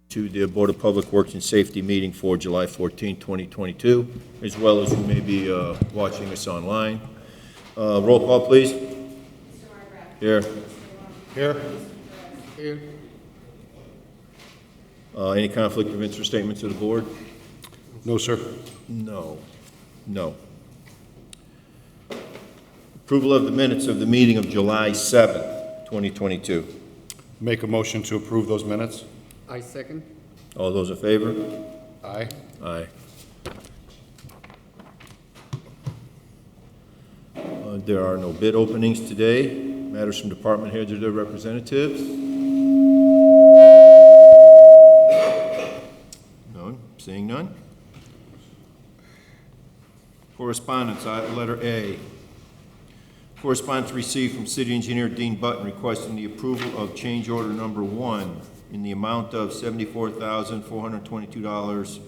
to the Board of Public Works and Safety meeting for July 14, 2022, as well as you may be watching us online. Roll call, please. Here. Here. Here. Any conflict of interest statements to the board? No, sir. No. No. Approval of the minutes of the meeting of July 7th, 2022. Make a motion to approve those minutes. I second. All those in favor? Aye. Aye. There are no bid openings today. Matters from department heads or their representatives? None. Seeing none. Correspondence, letter A. Correspondence received from City Engineer Dean Button requesting the approval of change order number 1 in the amount of $74,422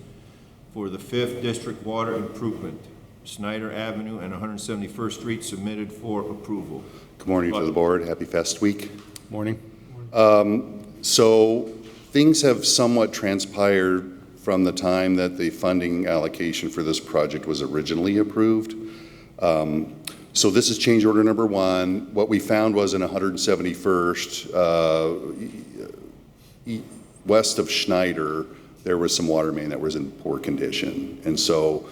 for the 5th District Water Improvement, Snyder Avenue and 171st Street, submitted for approval. Good morning to the board. Happy Fest Week. Morning. So things have somewhat transpired from the time that the funding allocation for this project was originally approved. So this is change order number 1. What we found was in 171st, west of Schneider, there was some water main that was in poor condition. And so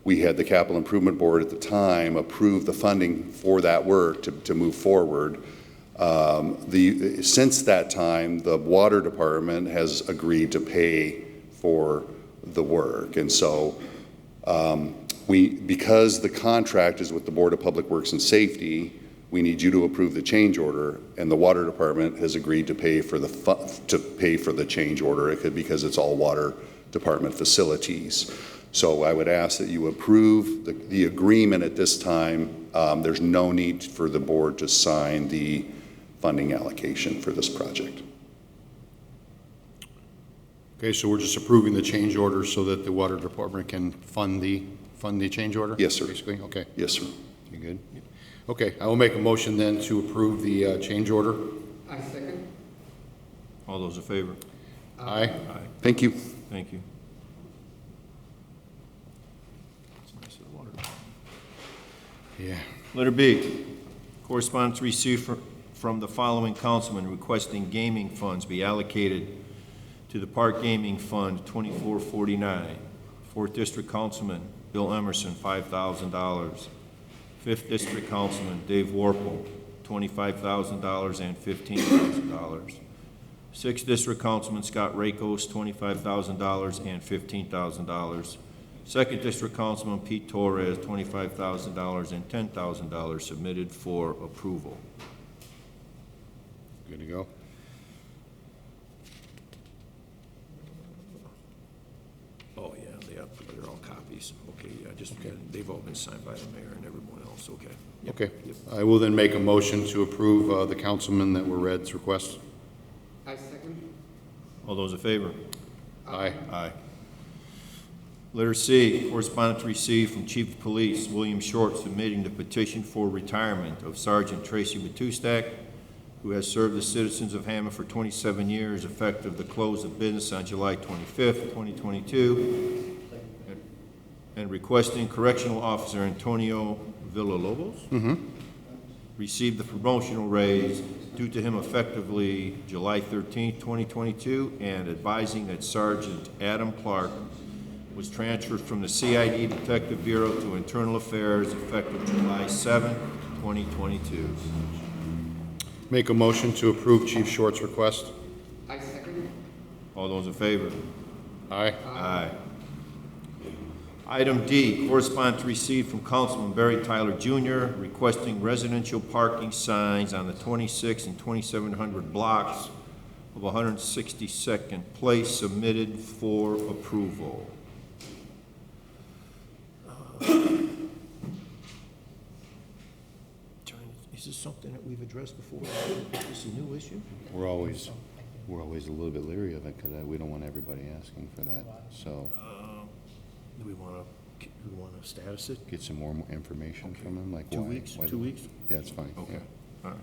we had the Capital Improvement Board at the time approve the funding for that work to move forward. Since that time, the water department has agreed to pay for the work. And so because the contract is with the Board of Public Works and Safety, we need you to approve the change order, and the water department has agreed to pay for the change order because it's all water department facilities. So I would ask that you approve the agreement at this time. There's no need for the board to sign the funding allocation for this project. Okay, so we're just approving the change order so that the water department can fund the change order? Yes, sir. Basically, okay. Yes, sir. You good? Okay, I will make a motion then to approve the change order. I second. All those in favor? Aye. Aye. Thank you. Thank you. Yeah. Letter B, correspondence received from the following councilman requesting gaming funds be allocated to the Park Gaming Fund 2449. 4th District Councilman Bill Emerson, $5,000. 5th District Councilman Dave Warple, $25,000 and $15,000. 6th District Councilman Scott Rakos, $25,000 and $15,000. 2nd District Councilman Pete Torres, $25,000 and $10,000, submitted for approval. Good to go. Oh, yeah, they're all copies. Okay, yeah, they've all been signed by the mayor and everyone else, okay. Yep. Okay. Yep. I will then make a motion to approve the councilman that were read's request. I second. All those in favor? Aye. Aye. Letter C, correspondence received from Chief of Police William Short submitting the petition for retirement of Sergeant Tracy Matustak, who has served the citizens of Hammond for 27 years, effective the close of business on July 25th, 2022, and requesting Correctional Officer Antonio Villalobos receive the promotional raise due to him effectively July 13th, 2022, and advising that Sergeant Adam Clark was transferred from the CID Detective Bureau to Internal Affairs effective July 7th, 2022. Make a motion to approve Chief Short's request. I second. All those in favor? Aye. Aye. Item D, correspondence received from Councilman Barry Tyler Jr. requesting residential parking signs on the 26 and 2700 blocks of 162nd Place, submitted for approval. Is this something that we've addressed before? Is this a new issue? We're always a little bit leery of it because we don't want everybody asking for that. So Do we want to status it? get some more information from them, like 2 why- weeks? why 2 they- weeks? Yeah, it's fine. Okay. Yeah. All right.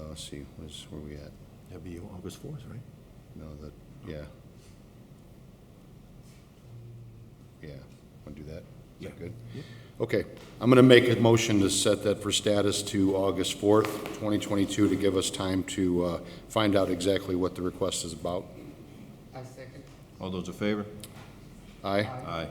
Let's see, where we at? That'd be August 4th, right? No, yeah, Yeah, want to do that? Is Yeah. that good? Okay, I'm going to make a motion to set that for status to August 4th, 2022, to give us time to find out exactly what the request is about. I second. All those in favor? Aye? Aye.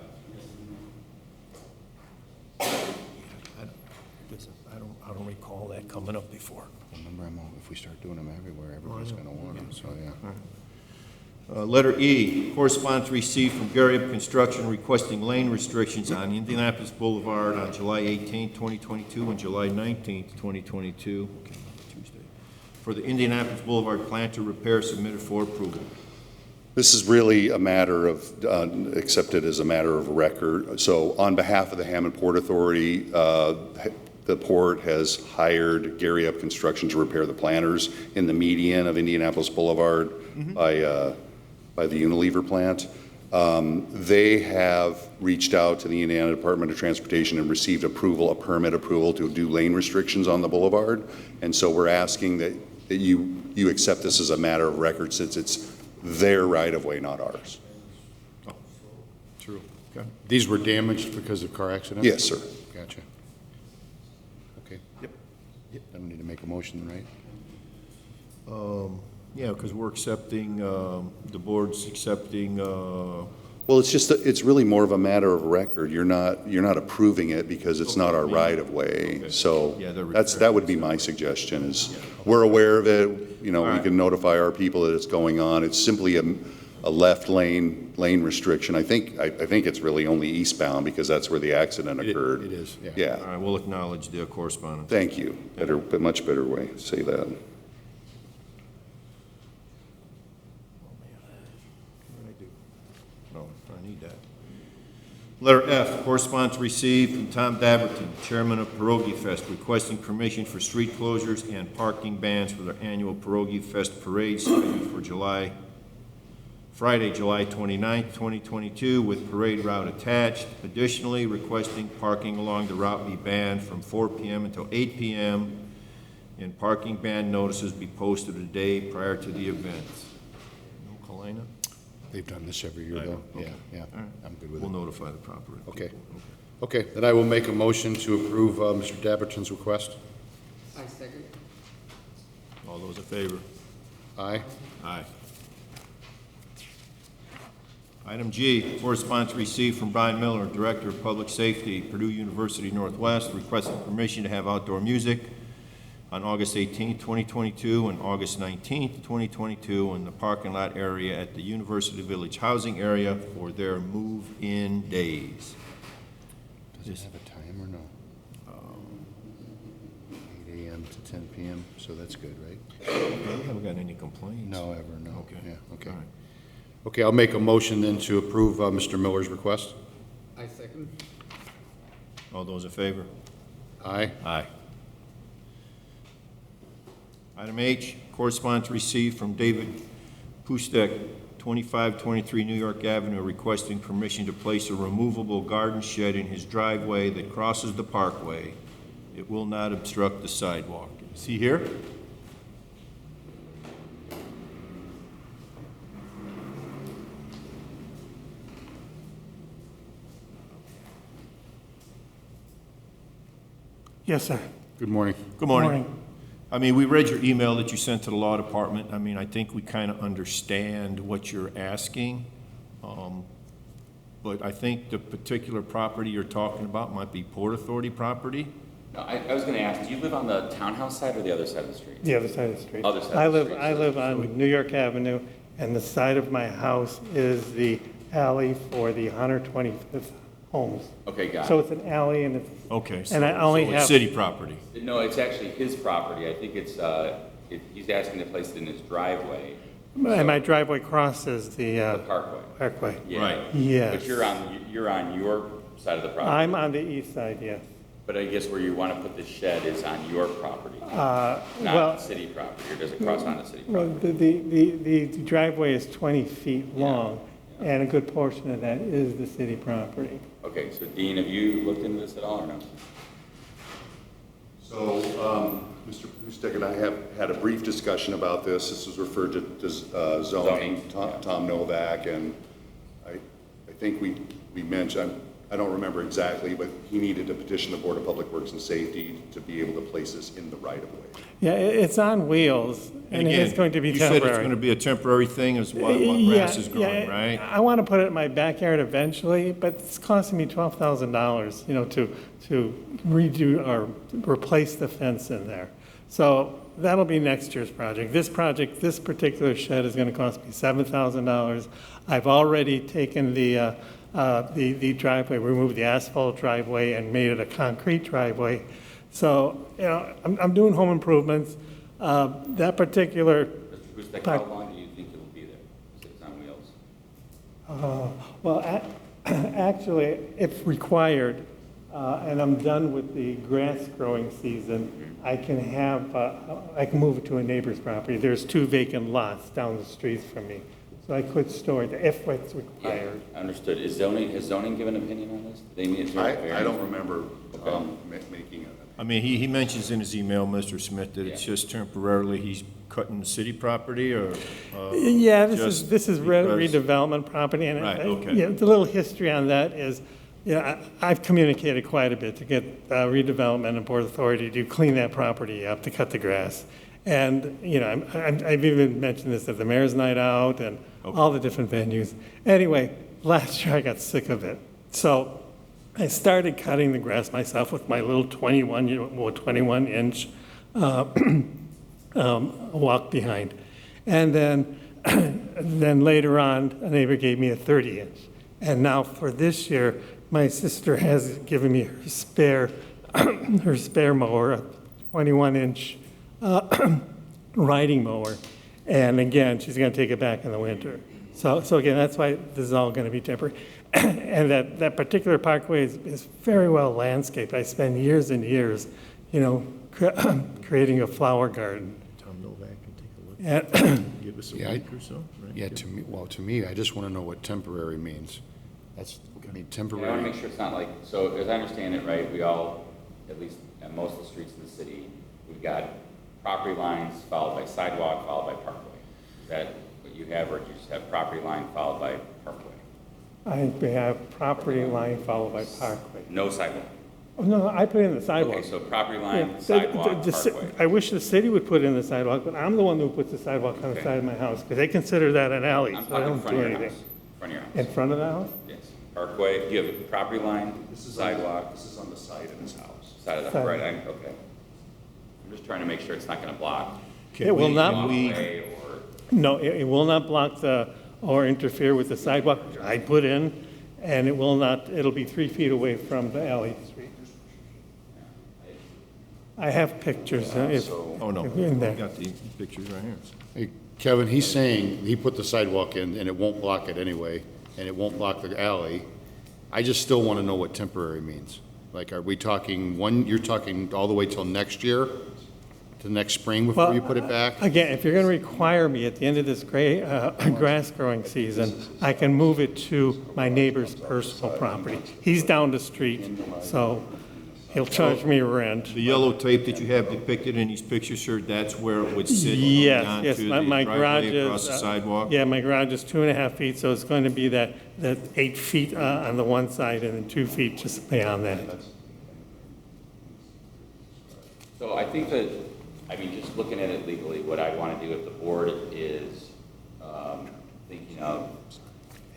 I don't recall that coming up before. Remember, if we start doing them everywhere, everybody's gonna want them, so, yeah. Letter E, correspondence received from Gary Up Construction requesting lane restrictions on Indianapolis Boulevard on July 18, 2022 and July 19, 2022, okay, Tuesday, for the Indianapolis Boulevard planter repair submitted for approval. This is really a matter of, accepted as a matter of record. So on behalf of the Hammond Port Authority, the port has hired Gary Up Construction to repair the planters in the median of Indianapolis Boulevard by the Unilever plant. They have reached out to the Indiana Department of Transportation and received approval, a permit approval to do lane restrictions on the boulevard. And so we're asking that you accept this as a matter of record since it's their right-of-way, not ours. True. Okay. These were damaged because of car accidents? Yes, sir. Gotcha. Okay. Yep. I don't need to make a motion, right? Yeah, because we're accepting, the board's accepting, Well, it's really more of a matter of record. You're not approving it because it's not our right-of-way. Okay. So Yeah, they're that would be my suggestion is, we're aware of it, we Alright. can notify our people that it's going on. It's simply a left lane restriction. I think it's really only eastbound because that's where the accident occurred. It is, yeah. Yeah, all right, we'll acknowledge the correspondence. thank you. Much better way to say that. What did I do? No, I need that. Letter F, correspondence received from Tom Daverton, Chairman of Pierogi Fest, requesting permission for street closures and parking bans for their annual Pierogi Fest parade scheduled for Friday, July 29th, 2022, with parade route attached. Additionally, requesting parking along the route be banned from 4 p.m. until 8 p.m. and parking ban notices be posted a day prior to the event. No Kalina? They've done this every year, though. Okay. Yeah, All right. I'm good with We'll it. notify the proper. Okay. people. Okay, then I will make a motion to approve Mr. Daberton's request. I second. All those in favor? Aye? Aye. Item G, correspondence received from Brian Miller, Director of Public Safety, Purdue University Northwest, requesting permission to have outdoor music on August 18, 2022 and August 19, 2022 in the parking lot area at the University Village housing area for their move-in days. Does it have a time or no? 8 a.m. to 10 p.m., so that's good, right? We haven't got any complaints. No, ever, no. Okay. Yeah, okay. All right. Okay, I'll make a motion then to approve Mr. Miller's request. I second. All those in favor? Aye? Aye. Item H, correspondence received from David Pustek, 2523 New York Avenue, requesting permission to place a removable garden shed in his driveway that crosses the parkway. It will not obstruct the sidewalk. Is he here? Yes, sir. Good morning. Good morning. I mean, we read your email that you sent to the law department. I mean, I think we kind of understand what you're asking. But I think the particular property you're talking about might be Port Authority property. No, I was gonna ask, do you live on the townhouse side or the other side of the street? The other side of the street. Other side of the street. I live on New York Avenue, and the side of my house is the alley for the 125th homes. Okay, got So it. it's an alley, and it's, Okay, so And I only so it's have- city property. No, it's actually his property. I think it's, he's asking to place it in his driveway, and my driveway crosses the the parkway. parkway. Yeah. Right. Yes. But you're on your side of the property. I'm on the east side, yes. But I guess where you wanna put the shed is on your property, Well, not city property, or does it cross onto city well, property? the driveway is 20 feet long, Yeah. and a good portion of that is the city property. Okay, so Dean, have you looked into this at all, or no? So, Mr. Pustek and I have had a brief discussion about this. This was referred to zoning, Zoning, yeah. Tom Novak, and I think we mentioned, I don't remember exactly, but he needed to petition the Board of Public Works and Safety to be able to place this in the right-of-way. Yeah, it's on wheels, and again, it's going to be you said it's temporary. going to be a temporary thing as while grass is growing, right? I want to put it in my backyard eventually, but it's costing me $12,000, to redo or replace the fence in there. So that'll be next year's project. This particular shed is going to cost me $7,000. I've already taken the driveway, removed the asphalt driveway and made it a concrete driveway. So, I'm doing home improvements. That particular, Mr. Gustek, how long do you think it'll be there? If it's on wheels? well, actually, if required, and I'm done with the grass growing season, I can move it to a neighbor's property. There's 2 vacant lots down the street from me. So I could store it if it's required. Yeah, understood. Has zoning given an opinion on this? They need to I don't remember making a. I mean, he mentions in his email, Mr. Smith, that it's just temporarily, he's cutting the city property or? Yeah, this just is because- redevelopment property, and Right, okay. the little history on that is, I've communicated quite a bit to get redevelopment and Port Authority to clean that property up, to cut the grass. And, I've even mentioned this at the mayor's night out and all the different venues. Anyway, last year I got sick of it. So I started cutting the grass myself with my little 21-inch walk behind. And then later on, a neighbor gave me a 30-inch. And now for this year, my sister has given me her spare mower, a 21-inch riding mower. And again, she's going to take it back in the winter. So again, that's why this is all going to be temporary. And that particular parkway is very well landscaped. I spent years and years, creating a flower garden. Tom Novak can take a look. Give us a Yeah, week or so, right? Yeah, to me, I just want to know what temporary means. That's, I mean, Yeah, I want to temporary, make sure it's not like, so as I understand it, right, we all, at least at most of the streets in the city, we've got property lines followed by sidewalk, followed by parkway. Is that what you have, or do you just have property line followed by parkway? I have property line followed by parkway. No sidewalk? Oh, no, I put in the sidewalk. Okay, so property Yeah, line, sidewalk, parkway. I wish the city would put in the sidewalk, but I'm the one who puts the sidewalk on the Okay. side of my house, because they consider that an alley, I'm so I talking don't front do of your anything. house. Front of your house. In front of the house? Yes. Parkway, do you have a property line, sidewalk, This is on the side of his house. side of the, Side. right, okay. I'm just trying to make sure it's not going to block Can It will we- not- can we- walkway or, No, it will not block or interfere with the sidewalk I put in, and it'll be 3 feet away from the alley street. I have pictures, Oh, no, if you're in we there. got the pictures right here. hey, Kevin, he's saying he put the sidewalk in and it won't block it anyway, and it won't block the alley. I just still want to know what temporary means. Like, are we talking you're talking all the way till next year, to next spring before you put it back? Again, if you're going to require me at the end of this grass growing season, I can move it to my neighbor's personal property. He's down the street, so he'll charge me rent. The yellow tape that you have depicted in these pictures, sir, that's where it would sit Yes, onto yes, the my garage driveway is. across the sidewalk? Yeah, my garage is 2.5 feet, so it's going to be that 8 feet on the one side and then 2 feet just beyond that. so I think that, I mean, just looking at it legally, what I'd want to do if the board is thinking of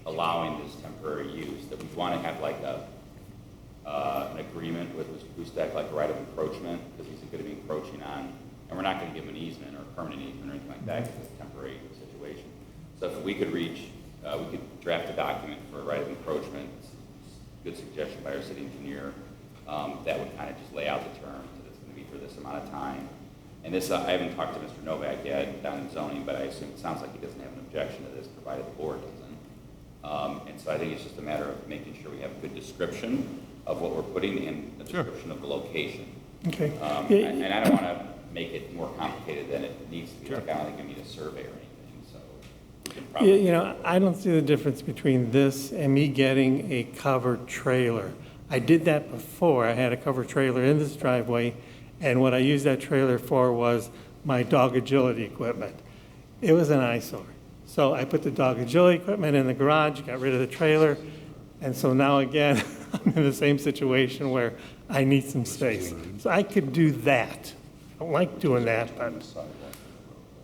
allowing this temporary use, that we want to have like an agreement with Mr. Gustek, like a right of encroachment, because he's going to be encroaching on, and we're not going to give him an easement or a permanent easement or anything like that, because it's a temporary situation. So if we could we could draft a document for a right of encroachment, good suggestion by our city engineer, that would kind of just lay out the terms, that it's going to be for this amount of time. And this, I haven't talked to Mr. Novak yet down in zoning, but I assume it sounds like he doesn't have an objection to this, provided the board doesn't. And so I think it's just a matter of making sure we have a good description of what we're putting in, a description of the location. Okay. And I don't want to make it more complicated than it needs to be. Like, I don't think we need a survey or anything, so we can probably. I don't see the difference between this and me getting a covered trailer. I did that before. I had a covered trailer in this driveway, and what I used that trailer for was my dog agility equipment. It was an eyesore. So I put the dog agility equipment in the garage, got rid of the trailer, And so now again, I'm in the same situation where I need some space. So I could do that. I don't like doing that, but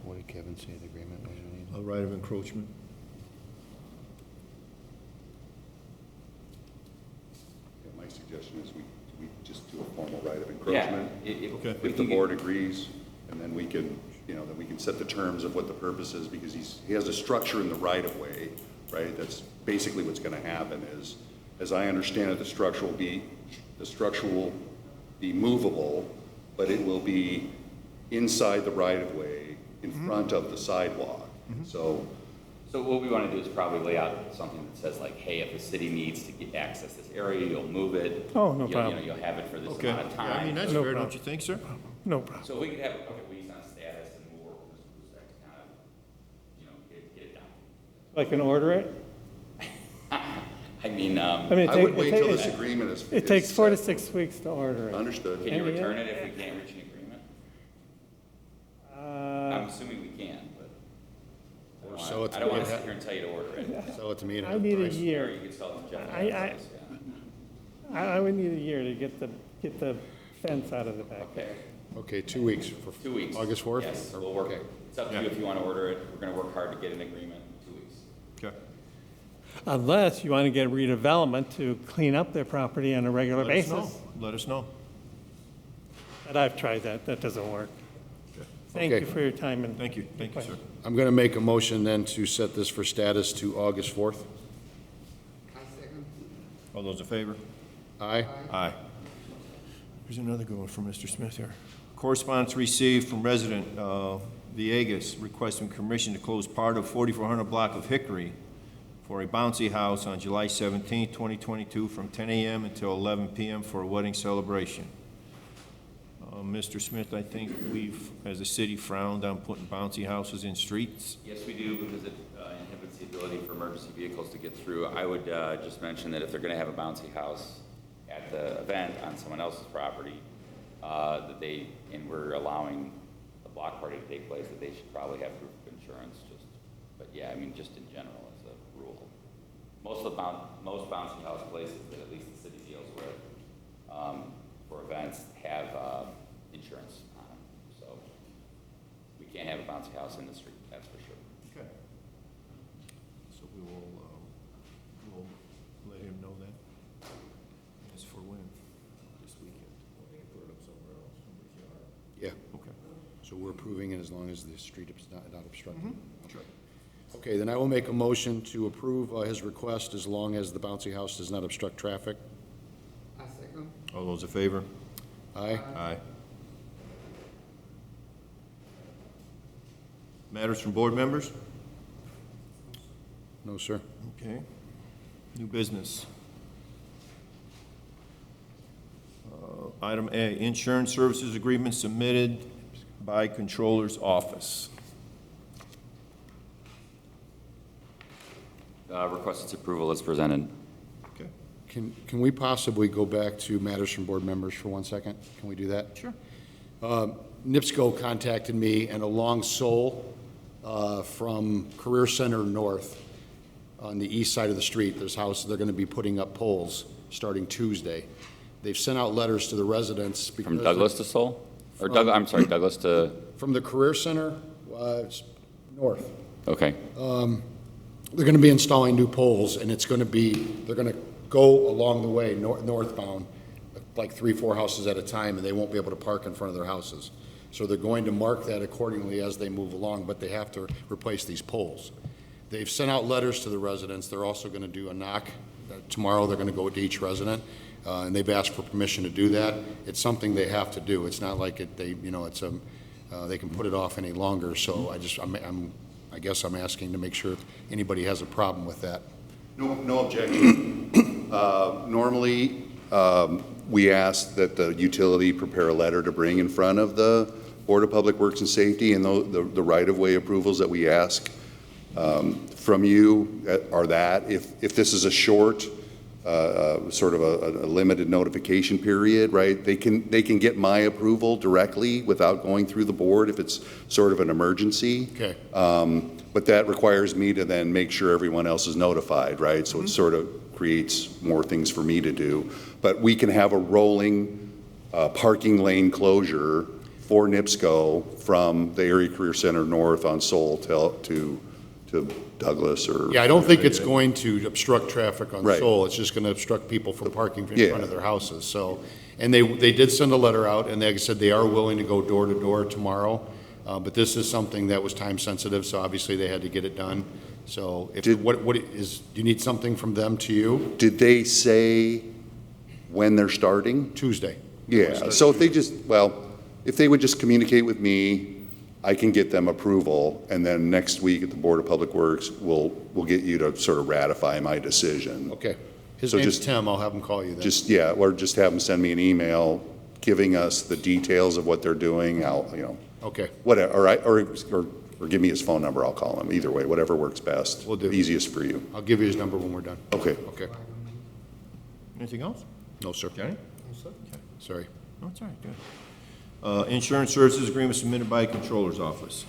What did Kevin say the agreement was you need? A right of encroachment. Yeah, my suggestion is we just do a formal right of encroachment. Okay. If we the can board agrees, and then we can, then we can set the terms of what the purpose is, because he has a structure in the right of way, right? That's basically what's gonna happen is, as I understand it, the structure will be movable, but it will be inside the right of way, in front of the sidewalk. So, So what we want to do is probably lay out something that says like, hey, if the city needs to get access this area, you'll move it. Oh, no You'll- problem. You'll have it for this Okay. amount of Yeah, I mean, time. that's No fair, problem. don't you think, sir? no problem. So if we could have a couple weeks on status and we'll work with Mr. Busek to kind of, get it done. I can order it? I mean, I mean, I would wait till this agreement is. it takes is 4 to set. 6 weeks to order it. Understood. can you Yeah. return it if we can't reach an agreement? I'm assuming we can, but Or I sell don't it to wanna me sit at- here and tell you to order it. Sell it to me at I a need a price. Or year. you could sell it to Jeff. I- Adams, yeah. I would need a year to get the fence out of the back. Okay, Okay, 2 weeks. For 2 weeks. August 4th? Yes, Or- we'll work, okay. it's up to you if you want to order it. We're going to work hard to get an agreement in 2 weeks. Okay. Unless you want to get redevelopment to clean up their property on a regular Let us know. basis. Let us know. But I've tried that, that doesn't work. Thank Okay. you for your time and. Thank you, sir. I'm going to make a motion then to set this for status to August 4th. I second. All those in favor? Aye? Aye. Here's another good one from Mr. Smith here. Correspondence received from resident Villegas requesting permission to close part of 4400 block of Hickory for a bouncy house on July 17, 2022, from 10 a.m. until 11 p.m. for a wedding celebration. Mr. Smith, I think we've, as a city, frowned on putting bouncy houses in streets. Yes, we do, because it inhibits the ability for emergency vehicles to get through. I would just mention that if they're going to have a bouncy house at the event on someone else's property, that they, and we're allowing a block party to take place, that they should probably have proof of insurance, just, but yeah, I mean, just in general as a rule. Most bouncy house places that at least the city deals with, for events have, insurance on them, so we can't have a bouncy house in the street, that's for sure. Okay. So we will, we'll let him know that. As for when? This weekend? Or they can put it up somewhere else, somebody's yard. Yeah. Okay. So we're approving it as long as the street is not obstructed. Sure. Okay, then I will make a motion to approve his request as long as the bouncy house does not obstruct traffic. I second. All those in favor? Aye? Aye. Matters from board members? No, sir. Okay. New business. Item A, insurance services agreement submitted by Controller's Office. Request its approval as presented. Okay. Can we possibly go back to matters from board members for 1 second? Can we do that? Sure. NIPSCO contacted me, and along Seoul, from Career Center North, on the east side of the street, there's houses, they're gonna be putting up poles starting Tuesday. They've sent out letters to the residents because. From Douglas to Seoul? Or I'm sorry, Douglas to, From the Career Center, it's north. okay. They're gonna be installing new poles, and it's gonna be, they're gonna go along the way, northbound, like 3, 4 houses at a time, and they won't be able to park in front of their houses. So they're going to mark that accordingly as they move along, but they have to replace these poles. They've sent out letters to the residents. They're also gonna do a knock. Tomorrow, they're gonna go to each resident, and they've asked for permission to do that. It's something they have to do. It's not like they can put it off any longer, so I guess I'm asking to make sure if anybody has a problem with that. No objection. Normally, we ask that the utility prepare a letter to bring in front of the Board of Public Works and Safety, and the right-of-way approvals that we ask from you are that. If this is a short, sort of a limited notification period, right, they can get my approval directly without going through the board if it's sort of an emergency. Okay. But that requires me to then make sure everyone else is notified, right? So it sort of creates more things for me to do. But we can have a rolling parking lane closure for NIPSCO from the Erie Career Center north on Soul to Douglas or. Yeah, I don't think it's going to obstruct traffic on Right. Soul. It's just going to obstruct people from parking in Yeah. front of their houses, so. And they did send a letter out, and like I said, they are willing to go door to door tomorrow. But this is something that was time sensitive, so obviously they had to get it done. So if, Did- do you need something from them to you? Did they say when they're starting? Tuesday. Yeah, so if they just, well, if they would just communicate with me, I can get them approval, and then next week at the Board of Public Works, we'll get you to sort of ratify my decision. Okay. His So name's just- Tim, I'll have him call you then. Just, yeah, or just have them send me an email giving us the details of what they're doing, how, Okay, whatever, or give me his phone number, I'll call him, either way, whatever works best. Will do. Easiest for you. I'll give you his number when we're done. Okay. Okay. Anything else? No, sir. Johnny? Sorry. No, it's all right, good. Insurance services agreement submitted by Controller's Office.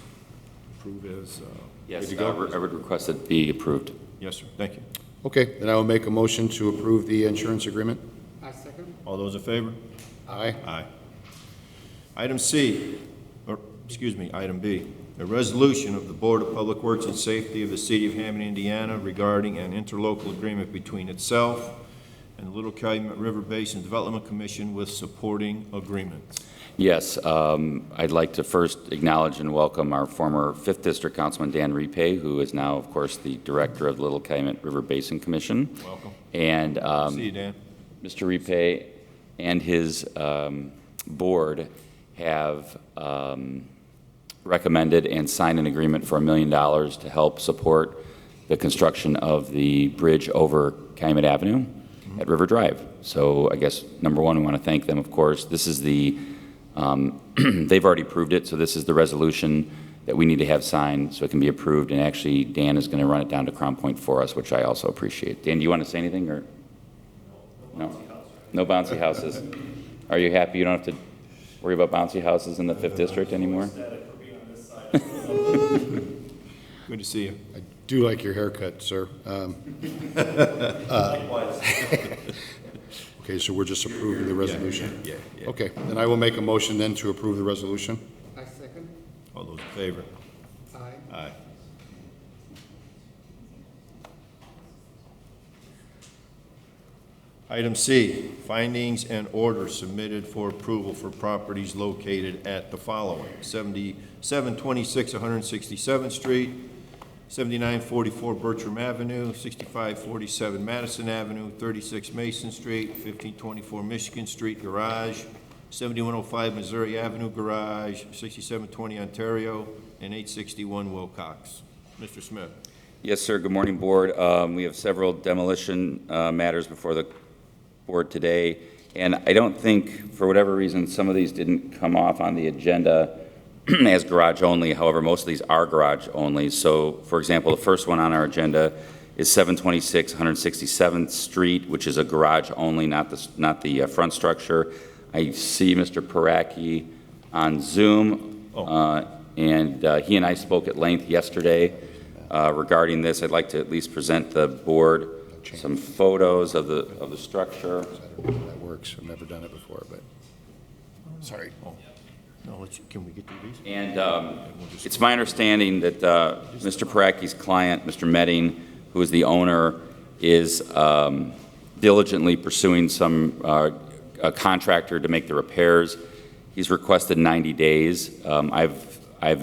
Approve as, Yes, Good to go? I would request it be approved. yes, sir, thank you. Okay, then I will make a motion to approve the insurance agreement. I second. All those in favor? Aye. Aye. Item C, or, excuse me, item B, a resolution of the Board of Public Works and Safety of the City of Hammond, Indiana regarding an interlocal agreement between itself and the Little Calumet River Basin Development Commission with supporting agreements. Yes, I'd like to first acknowledge and welcome our former 5th District Councilman Dan Repay, who is now, of course, the Director of the Little Calumet River Basin Commission. Welcome. And See you, Dan. Mr. Repay and his board have recommended and signed an agreement for $1 million to help support the construction of the bridge over Calumet Avenue at River Drive. So I guess, number one, we want to thank them, of course. This is the, they've already approved it, so this is the resolution that we need to have signed so it can be approved. And actually, Dan is going to run it down to Crown Point for us, which I also appreciate. Dan, do you want to say anything, or? No? No bouncy houses. Are you happy you don't have to worry about bouncy houses in the 5th District anymore? Good to see you. I do like your haircut, sir. Okay, so we're just approving the resolution? Yeah. Okay, then I will make a motion then to approve the resolution. I second. All those in favor? Aye. Aye. Item C, findings and orders submitted for approval for properties located at the following: 7726 167th Street, 7944 Bertram Avenue, 6547 Madison Avenue, 36 Mason Street, 1524 Michigan Street Garage, 7105 Missouri Avenue Garage, 6720 Ontario, and 861 Wilcox. Mr. Smith. Yes, sir. Good morning, Board. We have several demolition matters before the Board today, and I don't think, for whatever reason, some of these didn't come off on the agenda as garage only. However, most of these are garage only. So, for example, the first one on our agenda is 726 167th Street, which is a garage only, not the front structure. I see Mr. Paraki on Zoom, and he and I spoke at length yesterday regarding this. I'd like to at least present the Board some photos of the structure. That works. I've never done it before, but, sorry. No, can we get through these? And it's my understanding that Mr. Paraki's client, Mr. Medding, who is the owner, is diligently pursuing a contractor to make the repairs. He's requested 90 days. I've let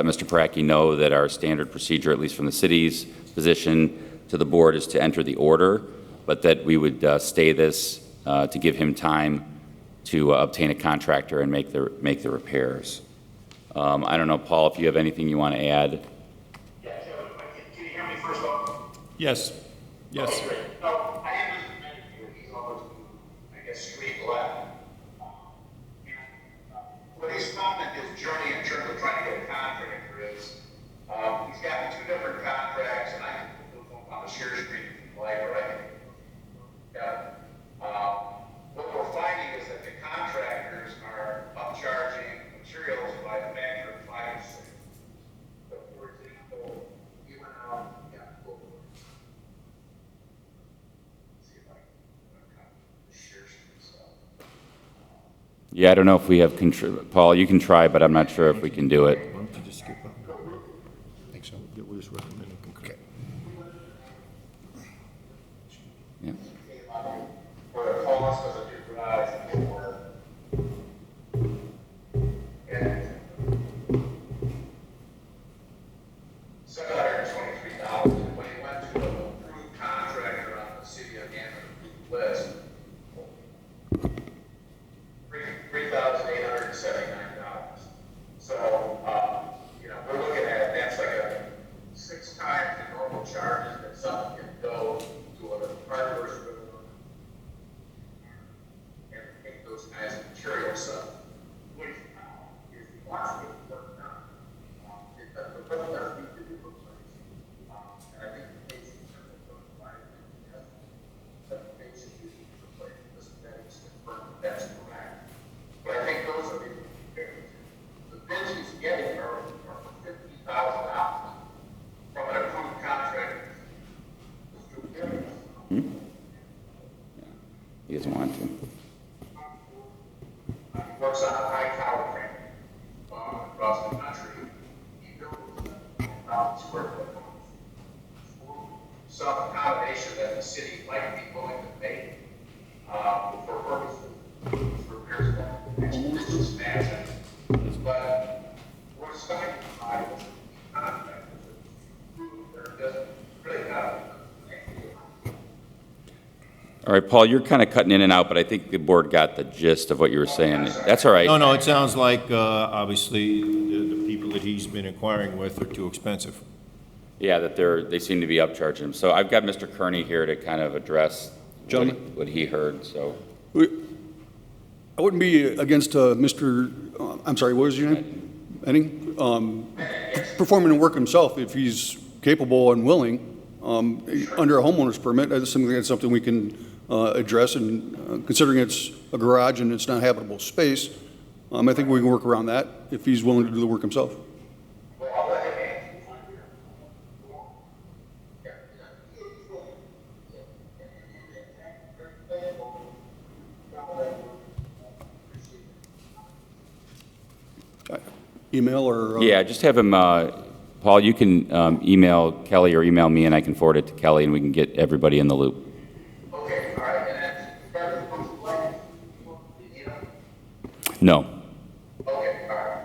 Mr. Paraki know that our standard procedure, at least from the city's position to the Board, is to enter the order, but that we would stay this to give him time to obtain a contractor and make the repairs. I don't know, Paul, if you have anything you want to add. Yeah, can you hear me first off? Yes. Yes. Okay, great. No, I am Mr. Medicare. He's almost, I guess, street left. What he's found in his journey in terms of trying to get a contractor is, he's gotten two different contracts, and I can put them on the share screen if you like, or I can. What we're finding is that the contractors are upcharging materials by a factor of 5 to 6. So, for example, Yeah, I don't know if we have control. Paul, you can try, but I'm not sure if we can do it. Why don't you just skip up? I think so. We'll just recommend and concur. Yeah. For the cost of the new garage for, and $723. When he went to an approved contractor on the city of Hammond list, $3,879. So, we're looking at, that's like a 6 times the normal charges that someone can go to a hardware store and take those kinds of materials. So, what he's found is he wants to get the work done. The work does need to be replaced. And I think the case in terms of those five things, that the case should be replaced. That is confirmed, that's correct. But I think those are the bids he's getting are for $50,000 from an approved contractor. He doesn't want to. He works on a high tower crane across the country. He built 1,000 square foot homes. Some accommodation that the city might be willing to make for purposes for repairs and business management. But we're starting to find contractors that are just really not. All right, Paul, you're kind of cutting in and out, but I think the board got the gist of what you were saying. That's all right. No, it sounds like, obviously, the people that he's been inquiring with are too expensive. Yeah, that they seem to be upcharging him. So I've got Mr. Kearney here to kind of address what he heard, so. I wouldn't be against Mr., I'm sorry, what was your name? Henning? Performing the work himself if he's capable and willing. Under a homeowner's permit, that's something we can address, and considering it's a garage and it's not habitable space, I think we can work around that if he's willing to do the work himself. Email or? Yeah, just have him, Paul, you can email Kelly or email me, and I can forward it to Kelly, and we can get everybody in the loop. Okay, all right, and then No. okay, all right.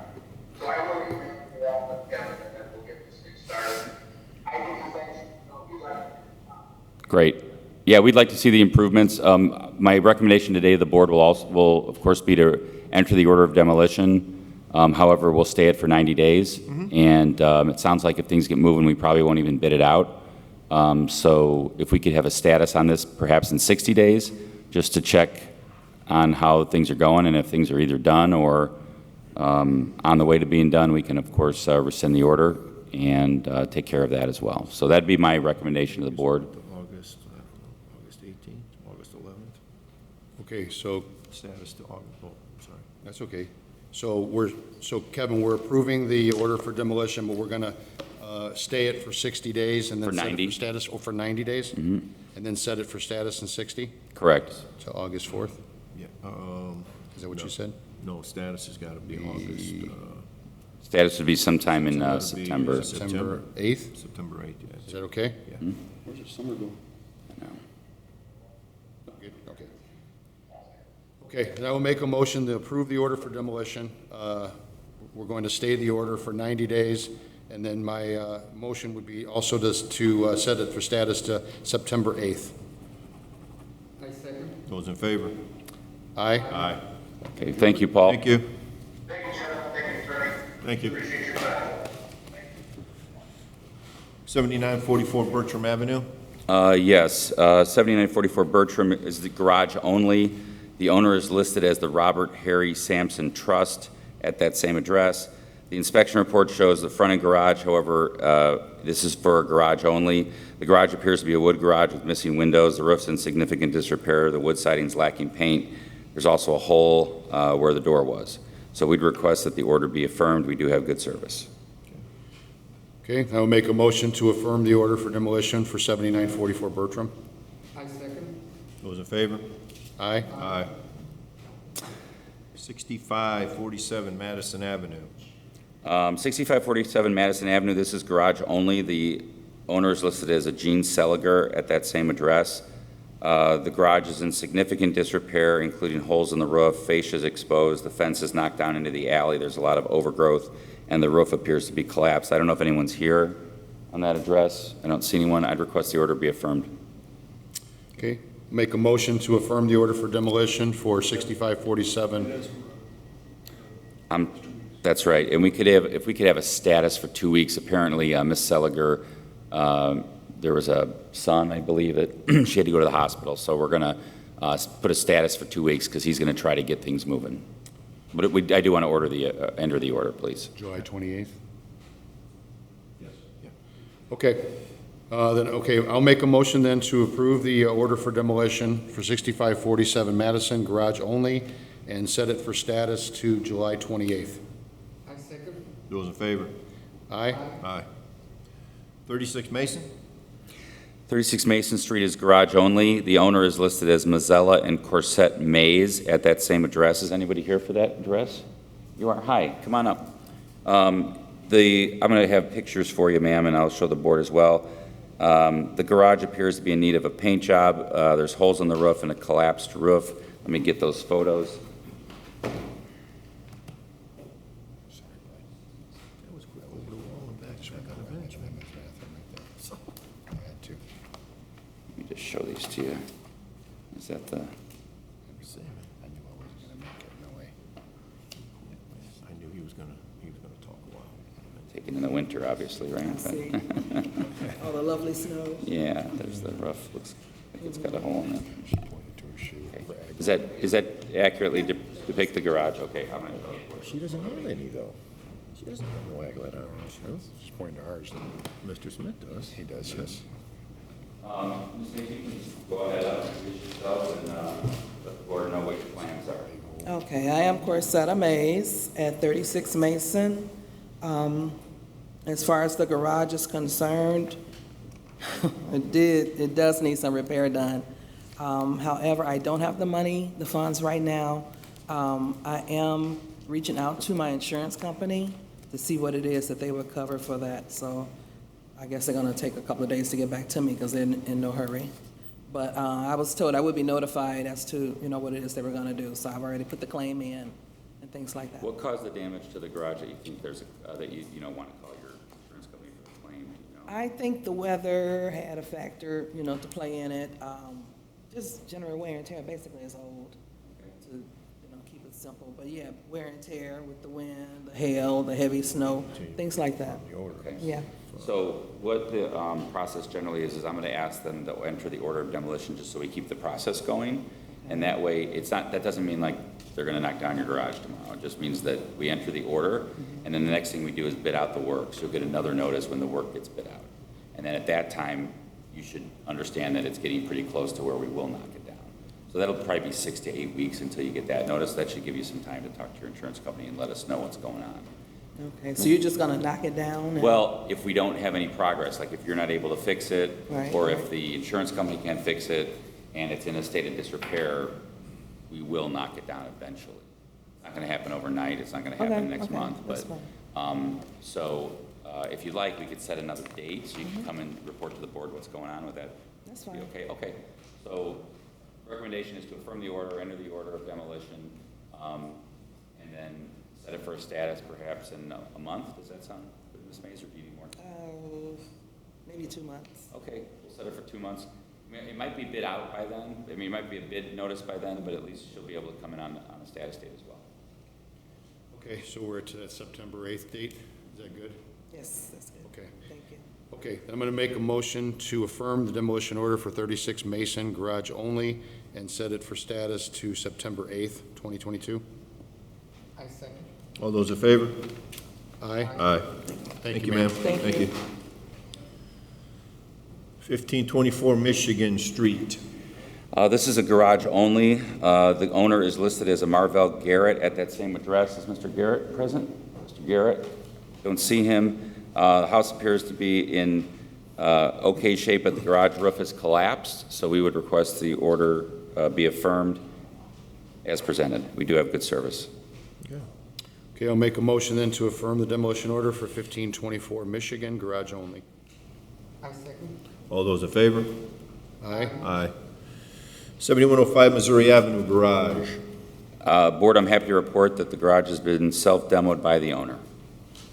So I will email you all with Kevin, and then we'll get this thing started. I think you guys, you like. Great. Yeah, we'd like to see the improvements. My recommendation today to the board will of course be to enter the order of demolition. However, we'll stay it for 90 days. And it sounds like if things get moving, we probably won't even bid it out. So if we could have a status on this perhaps in 60 days, just to check on how things are going, and if things are either done or on the way to being done, we can of course rescind the order and take care of that as well. So that'd be my recommendation to the board. August 18th, August 11th. Okay, so Status to August, sorry. that's okay. So Kevin, we're approving the order for demolition, but we're gonna stay it for 60 days and then For set it 90. for status, or for 90 days? And then set it for status in 60 Correct. to August 4th? Yeah, Is that what you said? no, status has got to be August, Status would be sometime in It's gotta be, September. September 8th? September 8th, Is yes. that okay? Yeah. Where's the summer go? No. Good, okay. Okay, then I will make a motion to approve the order for demolition. We're going to stay the order for 90 days, and then my motion would be also to set it for status to September 8th. I second. Those in favor? Aye? Aye. Okay, thank you, Paul. Thank you. Thank you, gentlemen, thank you, Attorney. Thank you. Appreciate your time. 7944 Bertram Avenue. Yes, 7944 Bertram is the garage only. The owner is listed as the Robert Harry Sampson Trust at that same address. The inspection report shows the front end garage, however, this is for a garage only. The garage appears to be a wood garage with missing windows. The roof's in significant disrepair. The wood siding's lacking paint. There's also a hole where the door was. So we'd request that the order be affirmed. We do have good service. Okay, I will make a motion to affirm the order for demolition for 7944 Bertram. I second. Those in favor? Aye? Aye. 6547 Madison Avenue. 6547 Madison Avenue, this is garage only. The owner is listed as a Gene Seliger at that same address. The garage is in significant disrepair, including holes in the roof, fascias exposed, the fence is knocked down into the alley, there's a lot of overgrowth, and the roof appears to be collapsed. I don't know if anyone's here on that address. I don't see anyone. I'd request the order be affirmed. Okay, make a motion to affirm the order for demolition for 6547. That's right, and if we could have a status for 2 weeks, apparently Ms. Seliger, there was a son, I believe, that she had to go to the hospital, so we're gonna put a status for 2 weeks, because he's gonna try to get things moving. But I do want to enter the order, please. July 28th? Yes. Yeah. Okay, I'll make a motion then to approve the order for demolition for 6547 Madison, garage only, and set it for status to July 28th. I second. Those in favor? Aye? Aye. 36 Mason? 36 Mason Street is garage only. The owner is listed as Mazzella and Corset Mays at that same address. Is anybody here for that address? You are? Hi, come on up. I'm going to have pictures for you, ma'am, and I'll show the board as well. The garage appears to be in need of a paint job. There's holes in the roof and a collapsed roof. Let me get those photos. Let me just show these to you. Is that the... I knew I wasn't gonna make it, no way. I knew he was gonna talk a while. Taken in the winter, obviously, right? I see. All the lovely snow. Yeah, there's the roof. Looks like it's got a hole in it. She pointed to her shoe. Okay. Is that accurately depict the garage? Okay, I'm gonna go. She doesn't have any, though. She doesn't have no aglet arms. She's pointing to ours. Mr. Smith does. He does, yes. Ms. Mason, you can just go ahead, introduce yourself, and let the board know what your plans are. Okay, I am Corsetta Mays at 36 Mason. As far as the garage is concerned, it does need some repair done. However, I don't have the funds right now. I am reaching out to my insurance company to see what it is that they would cover for that. So I guess they're gonna take a couple of days to get back to me because they're in no hurry. But I was told I would be notified as to, what it is they were gonna do. So I've already put the claim in and things like that. What caused the damage to the garage that you think there's that you want to call your insurance company for the claim? I think the weather had a factor, to play in it. Just general wear and tear basically is old, to, keep it simple. But yeah, wear and tear with the wind, the hail, the heavy snow, things like that. Okay. Yeah. So what the process generally is I'm going to ask them to enter the order of demolition just so we keep the process going. And that way, that doesn't mean like they're going to knock down your garage tomorrow. It just means that we enter the order, and then the next thing we do is bid out the work. So you'll get another notice when the work gets bid out. And then at that time, you should understand that it's getting pretty close to where we will knock it down. So that'll probably be 6 to 8 weeks until you get that notice. That should give you some time to talk to your insurance company and let us know what's going on. Okay, so you're just gonna knock it down? and- Well, if we don't have any progress, like if you're not able to fix it, Right. or if the insurance company can't fix it, and it's in a state of disrepair, we will knock it down eventually. It's not gonna happen overnight, it's not gonna happen Okay, next okay, month, that's but, fine. if you'd like, we could set another date, so you can come and report to the board what's going on with that. That's Be fine. okay, okay. So, recommendation is to affirm the order, enter the order of demolition, and then set it for a status perhaps in a month. Does that sound good, Ms. Mays, or do you need more time? Maybe 2 months. Okay, we'll set it for 2 months. I mean, it might be bid out by then. I mean, it might be a bid notice by then, but at least she'll be able to come in on a status date as well. Okay, so we're to that September 8th date. Is that good? Yes, that's good. Okay. Thank you. Okay, I'm going to make a motion to affirm the demolition order for 36 Mason, garage only, and set it for status to September 8th, 2022. I second. All those in favor? Aye. Aye. Thank you, ma'am. ma'am. Thank you. 1524 Michigan Street. This is a garage only. The owner is listed as a Marvell Garrett at that same address. Is Mr. Garrett present? Mr. Garrett? Don't see him. The house appears to be in okay shape, but the garage roof has collapsed, so we would request the order be affirmed as presented. We do have good service. Okay, I'll make a motion then to affirm the demolition order for 1524 Michigan, garage only. I second. All those in favor? Aye. Aye. 7105 Missouri Avenue Garage. Board, I'm happy to report that the garage has been self-demoed by the owner.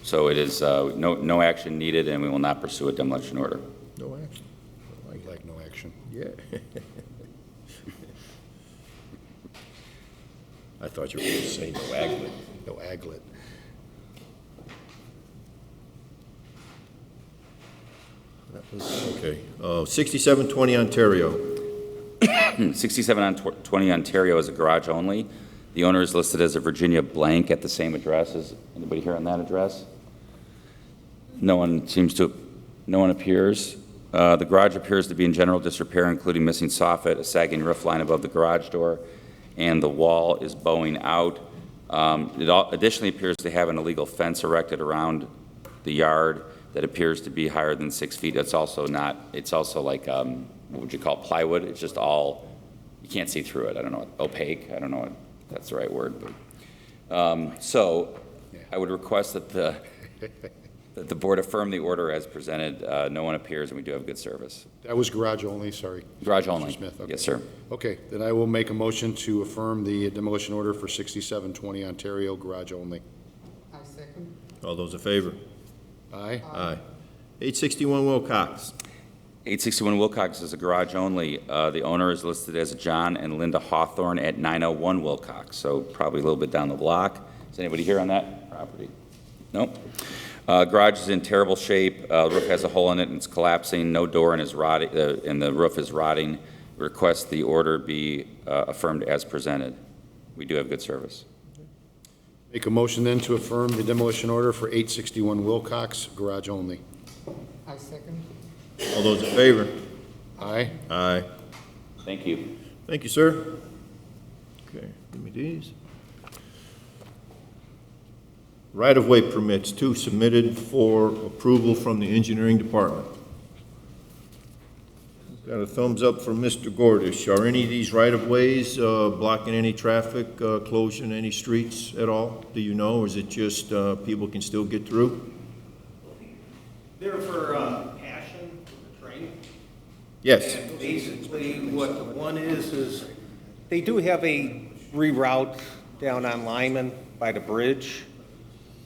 So it is, no action needed, and we will not pursue a demolition order. No action. I like no action. Yeah. I thought you were going to say no aglet. No aglet. Okay. 6720 Ontario. 67 on 20 Ontario is a garage only. The owner is listed as a Virginia blank at the same address. Is anybody here on that address? No one appears. The garage appears to be in general disrepair, including missing soffit, a sagging roof line above the garage door, and the wall is bowing out. It additionally appears to have an illegal fence erected around the yard that appears to be higher than 6 feet. It's also like, what would you call it, plywood? It's just all, you can't see through it. I don't know, opaque. I don't know if that's the right word. But, so I would request that the board affirm the order as presented. No one appears, and we do have good service. That was garage only, sorry. Garage Mr. only. Smith, okay. Yes, sir. Okay, then I will make a motion to affirm the demolition order for 6720 Ontario, garage only. I second. All those in favor? Aye. Aye. 861 Wilcox. 861 Wilcox is a garage only. The owner is listed as John and Linda Hawthorne at 901 Wilcox, so probably a little bit down the block. Is anybody here on that property? Nope. Garage is in terrible shape. The roof has a hole in it and it's collapsing. No door and is rotting, and the roof is rotting. Request the order be affirmed as presented. We do have good service. Make a motion then to affirm the demolition order for 861 Wilcox, garage only. I second. All those in favor? Aye. Aye. Thank you. Thank you, sir. Okay, give me these. Right-of-way permits, 2 submitted for approval from the engineering department. Got a thumbs up from Mr. Gordish. Are any of these right-of-ways blocking any traffic, closing any streets at all? Do you know, or is it just people can still get through? They're for Passion, the train. Yes. And basically, what the one is they do have a reroute down on Lyman by the bridge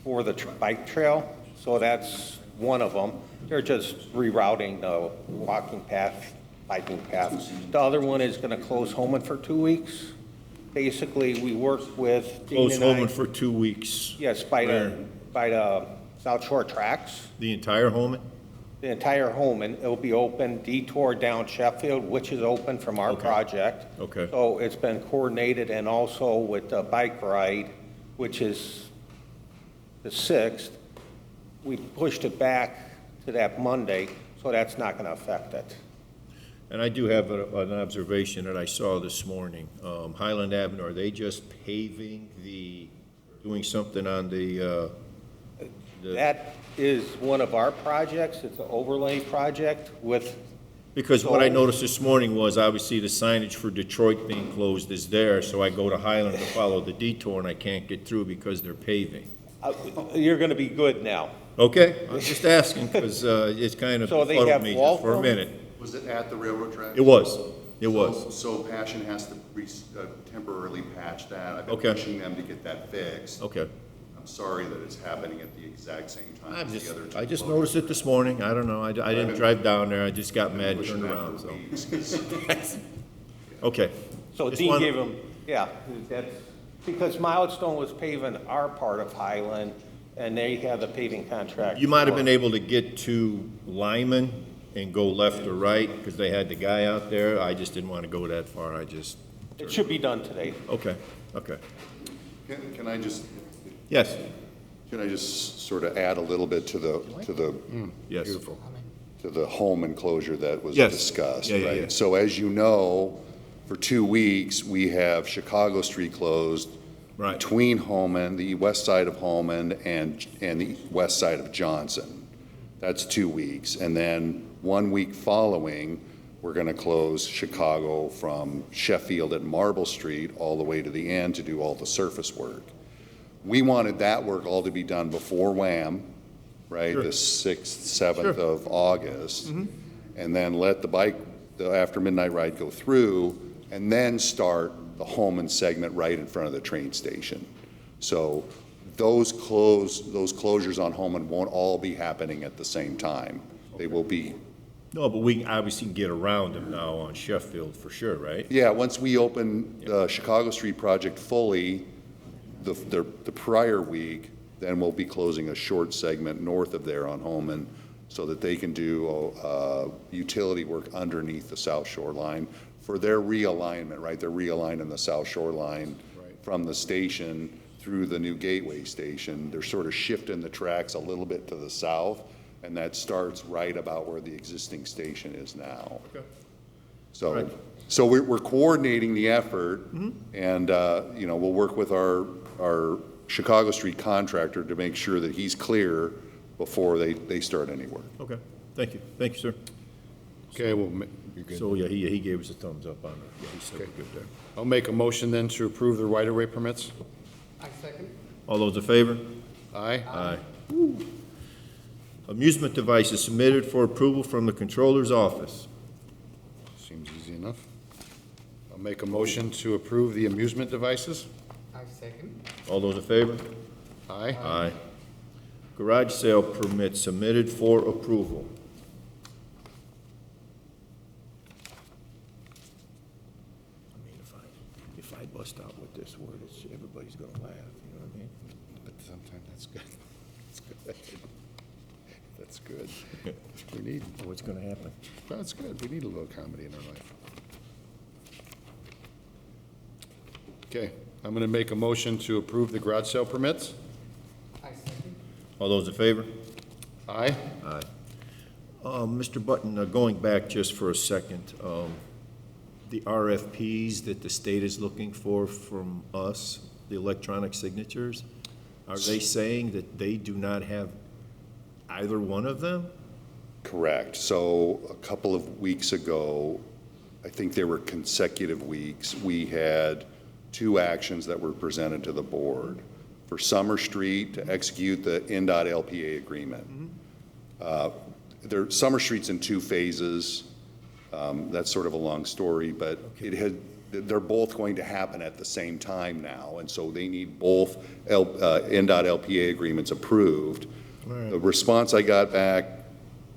for the bike trail, so that's one of them. They're just rerouting the walking path, biking path. The other one is gonna close Homan for 2 weeks. Basically, we work with Dean Close and I- Holman for 2 weeks. Yes, by the South Shore tracks. The entire Holman? The entire Homan, it'll be open, detour down Sheffield, which is open from our Okay. project. Okay. So it's been coordinated, and also with the bike ride, which is the 6th. We pushed it back to that Monday, so that's not gonna affect it. And I do have an observation that I saw this morning. Highland Avenue, are they just paving doing something on the That is one of our projects, it's an overlay project with, because what I noticed this morning was obviously the signage for Detroit being closed is there, so I go to Highland to follow the detour and I can't get through because they're paving. you're gonna be good now. Okay, I was just asking because it's kind of So they fuddled have me just for a Waltham? minute. Was it at the railroad tracks? It was, it was. So Passion has to temporarily patch that. I've been Okay. pushing them to get that fixed. Okay. I'm sorry that it's happening at the exact same time I'm as just, the other two. I just noticed it this morning. I don't know. I didn't drive down there. I just got mad and Pushing turned that around, for so. weeks, 'cause Okay. So Just Dean wanna- gave him, yeah, that's, because Milestone was paving our part of Highland, and they had the paving contract. You might have for- been able to get to Lyman and go left or right because they had the guy out there. I just didn't want to go that far. I just, It should be done today. okay, okay. Can I just, Yes, can I just sort of add a little bit to the yes. Beautiful. to the home enclosure that was Yes. discussed, Yeah, yeah, right? yeah. So as you know, for 2 weeks, we have Chicago Street closed Right. between Holman, the west side of Holman, and the west side of Johnson. That's 2 weeks. And then 1 week following, we're going to close Chicago from Sheffield at Marble Street all the way to the end to do all the surface work. We wanted that work all to be done before WHAM, right? Sure. The 6th, 7th Sure. of August. And then let the after midnight ride go through, and then start the Hammond segment right in front of the train station. So those closures on Hammond won't all be happening at the same time. They will be, No, but we can obviously get around them now on Sheffield for sure, right? yeah, once we open the Chicago Street project fully, the prior week, then we'll be closing a short segment north of there on Hammond so that they can do utility work underneath the South Shore line for their realignment, right? They're realigning the South Shore line from the station through the new Gateway station. They're sort of shifting the tracks a little bit to the south, and that starts right about where the existing station is now. Okay. So, Right. so we're coordinating the effort, and, you know, we'll work with our Chicago Street contractor to make sure that he's clear before they start any work. Okay, thank you. Thank you, sir. Okay, well, you're good. So, yeah, he gave us a thumbs up on it. Yeah, he said we're good there. I'll make a motion then to approve the right-of-way permits. I second. All those in favor? Aye? Aye. Amusement devices submitted for approval from the Controller's Office. Seems easy enough. I'll make a motion to approve the amusement devices. I second. All those in favor? Aye? Aye. Garage sale permit submitted for approval. I mean, if I bust out with this word, everybody's gonna laugh, you know what I mean? But sometimes that's good. That's good. That's good. We need, What's gonna happen? that's good. We need a little comedy in our life. Okay, I'm going to make a motion to approve the garage sale permits. I second. All those in favor? Aye? Aye. Mr. Button, going back just for a second, the RFPs that the state is looking for from us, the electronic signatures, are they saying that they do not have either one of them? Correct. So a couple of weeks ago, I think there were consecutive weeks, we had 2 actions that were presented to the board. For Summer Street to execute the NDOT LPA agreement. Summer Street's in 2 phases. That's sort of a long story, but they're both going to happen at the same time now, and so they need both NDOT LPA agreements approved. The response I got back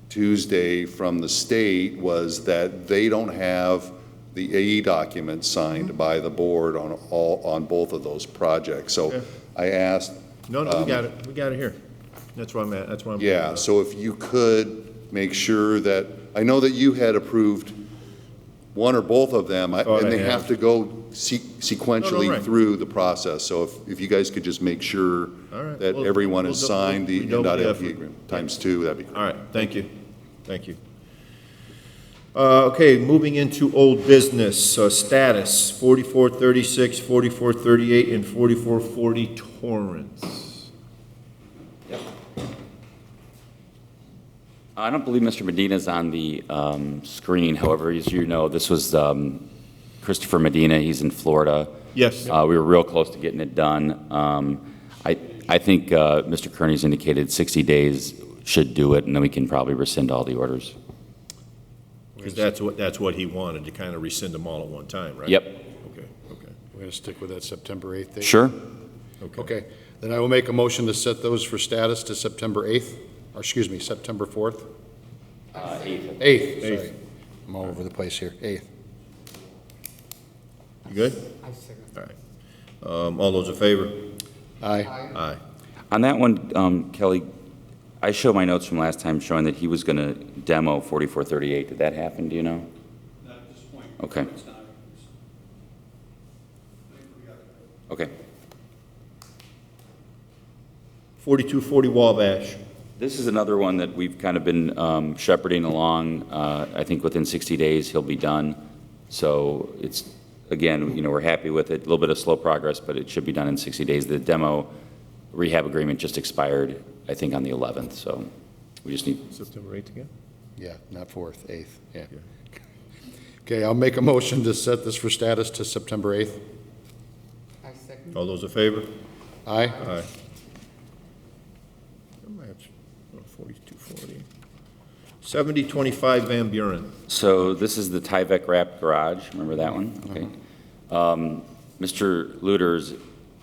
Tuesday from the state was that they don't have the AE documents signed by the board on both of those projects. So Okay. I asked. No, we got it, here. That's where I'm at, that's where I'm. Yeah, so if you could make sure that, I know that you had approved one or both of them, Thought and I they had. have to go No, sequentially right. through the process. So if you guys could just make sure All right. that We'll- everyone we'll has do- signed the we double NDOT the LPA effort. agreement, times 2, that'd be great. All right, thank you, thank you. Okay, moving into old business, status, 4436, 4438, and 4440 Torrance. I don't believe Mr. Medina's on the screen. However, as you know, this was Christopher Medina. He's in Florida. Yes. We were real close to getting it done. I think Mr. Kearney's indicated 60 days should do it, and then we can probably rescind all the orders. Because that's what he wanted, to kind of rescind them all at one time, right? Yep. Okay, okay. We're going to stick with that September 8th date? Sure. Okay, then I will make a motion to set those for status to September 8th, or excuse me, September 4th? 8th, sorry. I'm all over the place here, 8th. You good? I second. All right. All those in favor? Aye. Aye. On that one, Kelly, I show my notes from last time showing that he was going to demo 4438. Did that happen, do you know? Not at this point. Okay. It's not. Okay. 4240 Wabash. This is another one that we've kind of been shepherding along. I think within 60 days, he'll be done. So it's, again, you know, we're happy with it. A little bit of slow progress, but it should be done in 60 days. The demo rehab agreement just expired, I think, on the 11th, so we just need. September 8th again? Yeah, not 4th, 8th, yeah. Okay, I'll make a motion to set this for status to September 8th. I second. All those in favor? Aye. Aye. Match, 4240. 7025 Van Buren. So this is the Tyvek wrapped garage, remember that one? Okay. Mr. Luters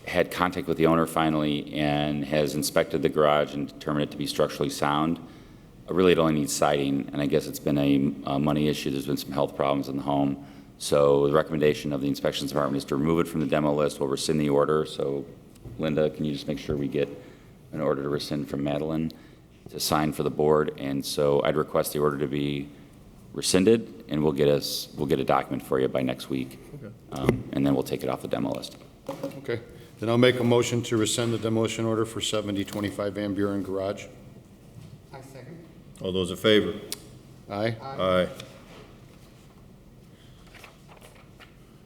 had contact with the owner finally and has inspected the garage and determined it to be structurally sound. Really, it only needs siding, and I guess it's been a money issue. There's been some health problems in the home. So the recommendation of the inspections department is to remove it from the demo list. We'll rescind the order. So Linda, can you just make sure we get an order to rescind from Madeline to sign for the board? And so I'd request the order to be rescinded, and we'll get a document for you by next week. And then we'll take it off the demo list. Okay. Then I'll make a motion to rescind the demolition order for 7025 Van Buren Garage. I second. All those in favor? Aye. Aye.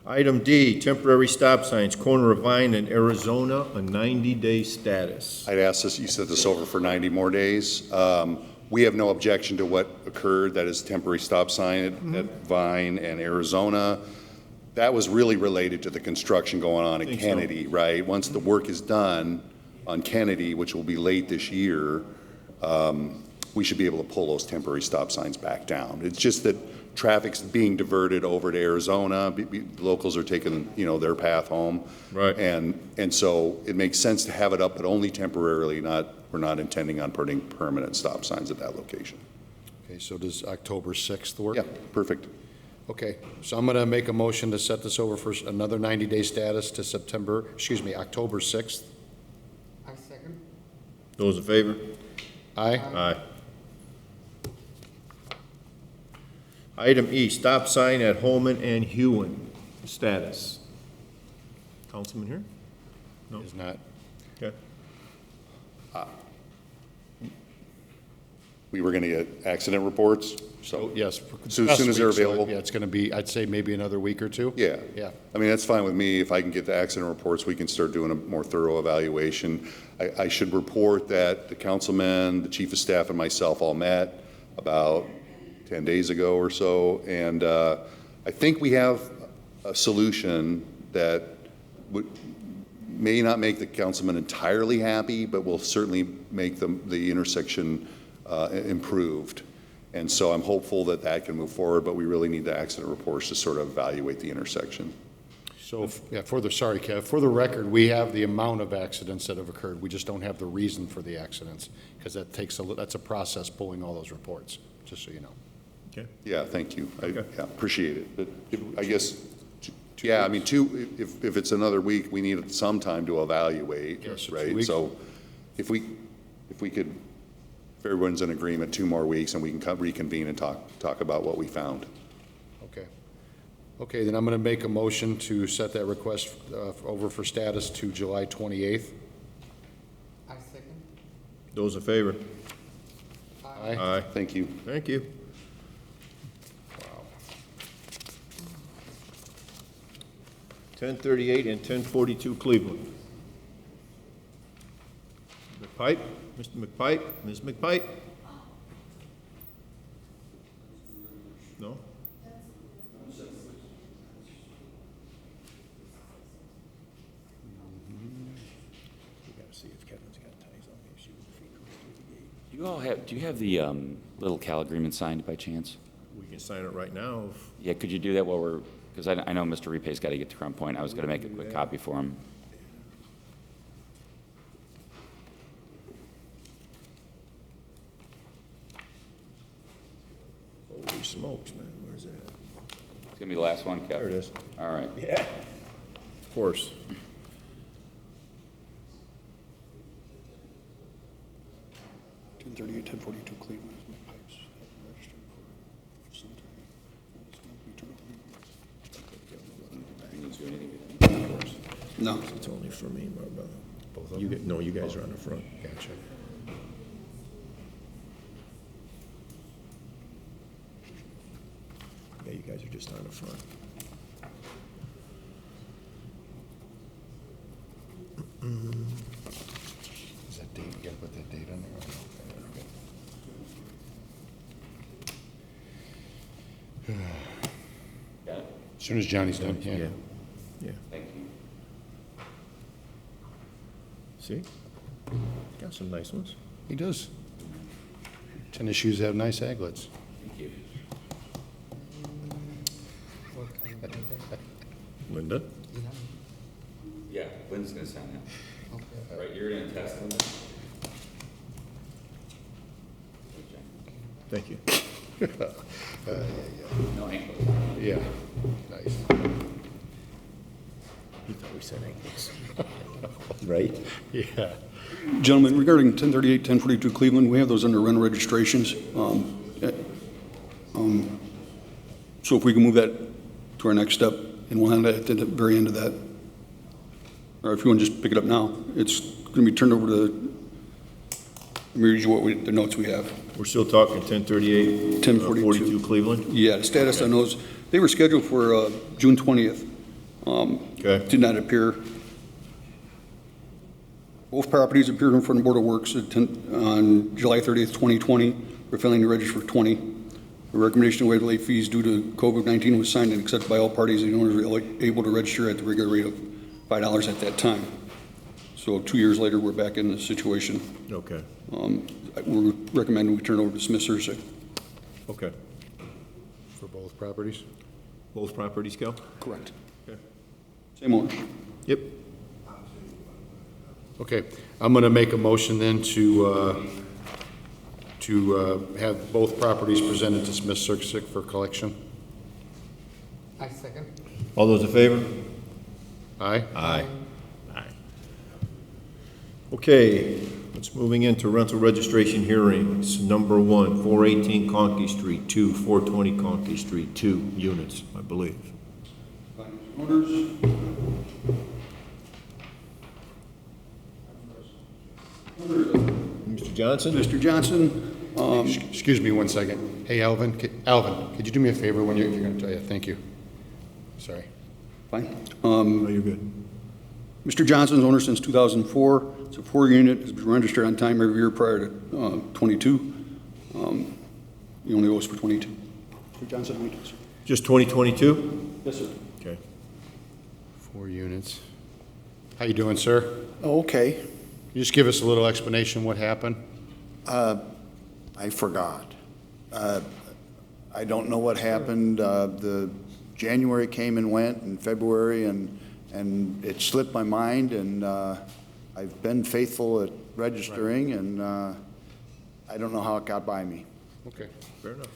Item D, temporary stop signs, corner of Vine and Arizona, a 90-day status. I'd ask this, you set this over for 90 more days. We have no objection to what occurred, that is temporary stop sign at Vine and Arizona. That was really related to the construction going on at Think so. Kennedy, right? Once the work is done on Kennedy, which will be late this year, we should be able to pull those temporary stop signs back down. It's just that traffic's being diverted over to Arizona. Locals are taking, their path home. Right. And so it makes sense to have it up, but only temporarily. We're not intending on putting permanent stop signs at that location. Okay, so does October 6th work? Yeah, perfect. Okay, so I'm going to make a motion to set this over for another 90-day status to October 6th. I second. Those in favor? Aye. Aye. Item E, stop sign at Holman and Hewen, status. Councilman here? No. Is not. Okay. We were going to get accident reports, so. Yes. So as soon as they're available? Yeah, it's going to be, I'd say maybe another week or two. Yeah. Yeah. I mean, that's fine with me. If I can get the accident reports, we can start doing a more thorough evaluation. I should report that the councilman, the chief of staff, and myself all met about 10 days ago or so, and I think we have a solution that may not make the councilman entirely happy, but will certainly make the intersection improved. And so I'm hopeful that that can move forward, but we really need the accident reports to sort of evaluate the intersection. So, for the record, we have the amount of accidents that have occurred. We just don't have the reason for the accidents, because that's a process pulling all those reports, just so you know. Okay. Yeah, thank you. I Okay. appreciate it. But I guess, yeah, I mean, if it's another week, we need some time to evaluate, Yeah, so 2 right? weeks. So if we could, if everyone's in agreement, 2 more weeks, and we can reconvene and talk about what we found. Okay. Okay, then I'm going to make a motion to set that request over for status to July 28th. I second. Those in favor? Aye. Aye. Thank you. Thank you. 1038 and 1042 Cleveland. McPipe, Mr. McPipe, Ms. McPipe? No? We gotta see if Kevin's got ties on me. Do you have the little Cal agreement signed by chance? We can sign it right now. Yeah, could you do that while we're, because I know Mr. Repay's got to get to Crown Point. I was going to make a quick copy for him. Holy smokes, man, where's that? It's going to be the last one, Kev. There it is. All right. Yeah. Of course. Cleveland. No. It's only for me, my brother. Both of them? No, you guys are on the front. Gotcha. Yeah, you guys are just on the front. Is that date, you got to put that date on there? Got it? As soon as Johnny's done, yeah. Yeah. Thank you. See? Got some nice ones. He does. Tennis shoes have nice aglets. Thank you. Linda? Yeah, Lynn's gonna sign that. All right, you're gonna test them. Thank you. No ankles. Yeah, nice. You thought we said ankles. Right? Yeah. Gentlemen, regarding 1038, 1042 Cleveland, we have those under rental registrations. So if we can move that to our next step, and we'll have that at the very end of that. Or if you want to just pick it up now, it's going to be turned over to, let me read you the notes we have. We're still talking 1038, 1042. 42 Cleveland? Yeah, the status on those, they were scheduled for June 20th. Okay. Did not appear. Both properties appeared in front of Board of Works on July 30th, 2020, for failing to register for 20. The recommendation to waive late fees due to COVID-19 was signed and accepted by all parties, and the owners were able to register at the regular rate of $5 at that time. So 2 years later, we're back in the situation. Okay, We're recommending we turn over to Smith Sursick. okay. For both properties? Both properties, Cal? Correct. Okay. Same owner. Yep. Okay, I'm going to make a motion then to have both properties presented to Smith Sursick for collection. I second. All those in favor? Aye? Aye. Aye. Okay, let's moving into rental registration hearings. Number 1, 418 Conkey Street, 2, 420 Conkey Street, 2 units, I believe. Owners. Mr. Johnson? Mr. Johnson, Excuse me one second. Hey, Alvin, could you do me a favor when if you're going to tell you? Thank you. Sorry. fine. Oh, you're good. Mr. Johnson's owner since 2004. It's a 4-unit, has been registered on time every year prior to 22. He only owes for 22. Mr. Johnson, how many kids? Just 2022? Yes, sir. Okay. 4 units. How you doing, sir? Okay, Can you just give us a little explanation what happened? I forgot. I don't know what happened. The January came and went, and February, and it slipped my mind, and I've been faithful at registering, and I don't know how it got by me. Okay, Fair enough.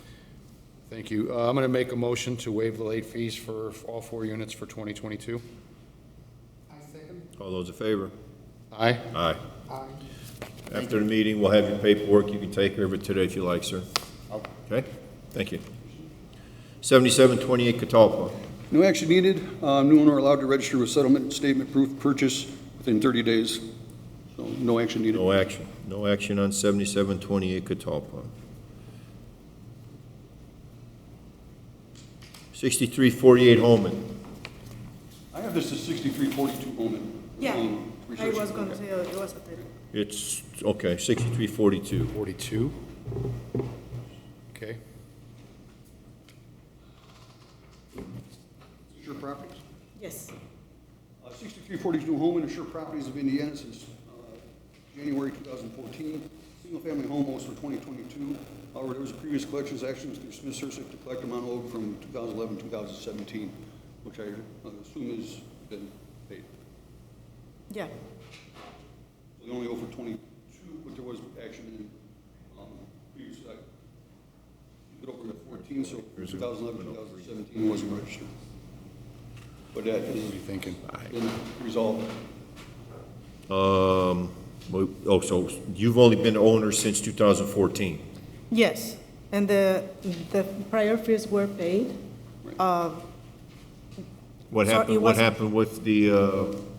thank you. I'm going to make a motion to waive the late fees for all 4 units for 2022. I second. All those in favor? Aye? Aye. Aye. After the meeting, we'll have your paperwork. You can take care of it today if you like, sir. Okay? Thank you. 7728 Catalpa. No action needed. New owner allowed to register with settlement statement proof purchase within 30 days. So no action needed. No action. No action on 7728 Catalpa. 6348 Holman. I have this as 6342 Omen. Yeah, I was going to say it was a bit. It's, okay, 6342. 42. Okay. Sure Properties. Yes. 6342 Home and Assure Properties of Indiana since January 2014. Single-family home owes for 2022. However, there was a previous collections actions through Smith Sursick to collect amount owed from 2011, 2017, which I assume has been paid. Yeah. So they only owe for 22, but there was action in previous, it over to 14, so 2011, 2017 wasn't registered. But that What are you is thinking? been resolved. So you've only been owner since 2014? Yes, and the prior fees were paid. What So happened, it what was- happened with the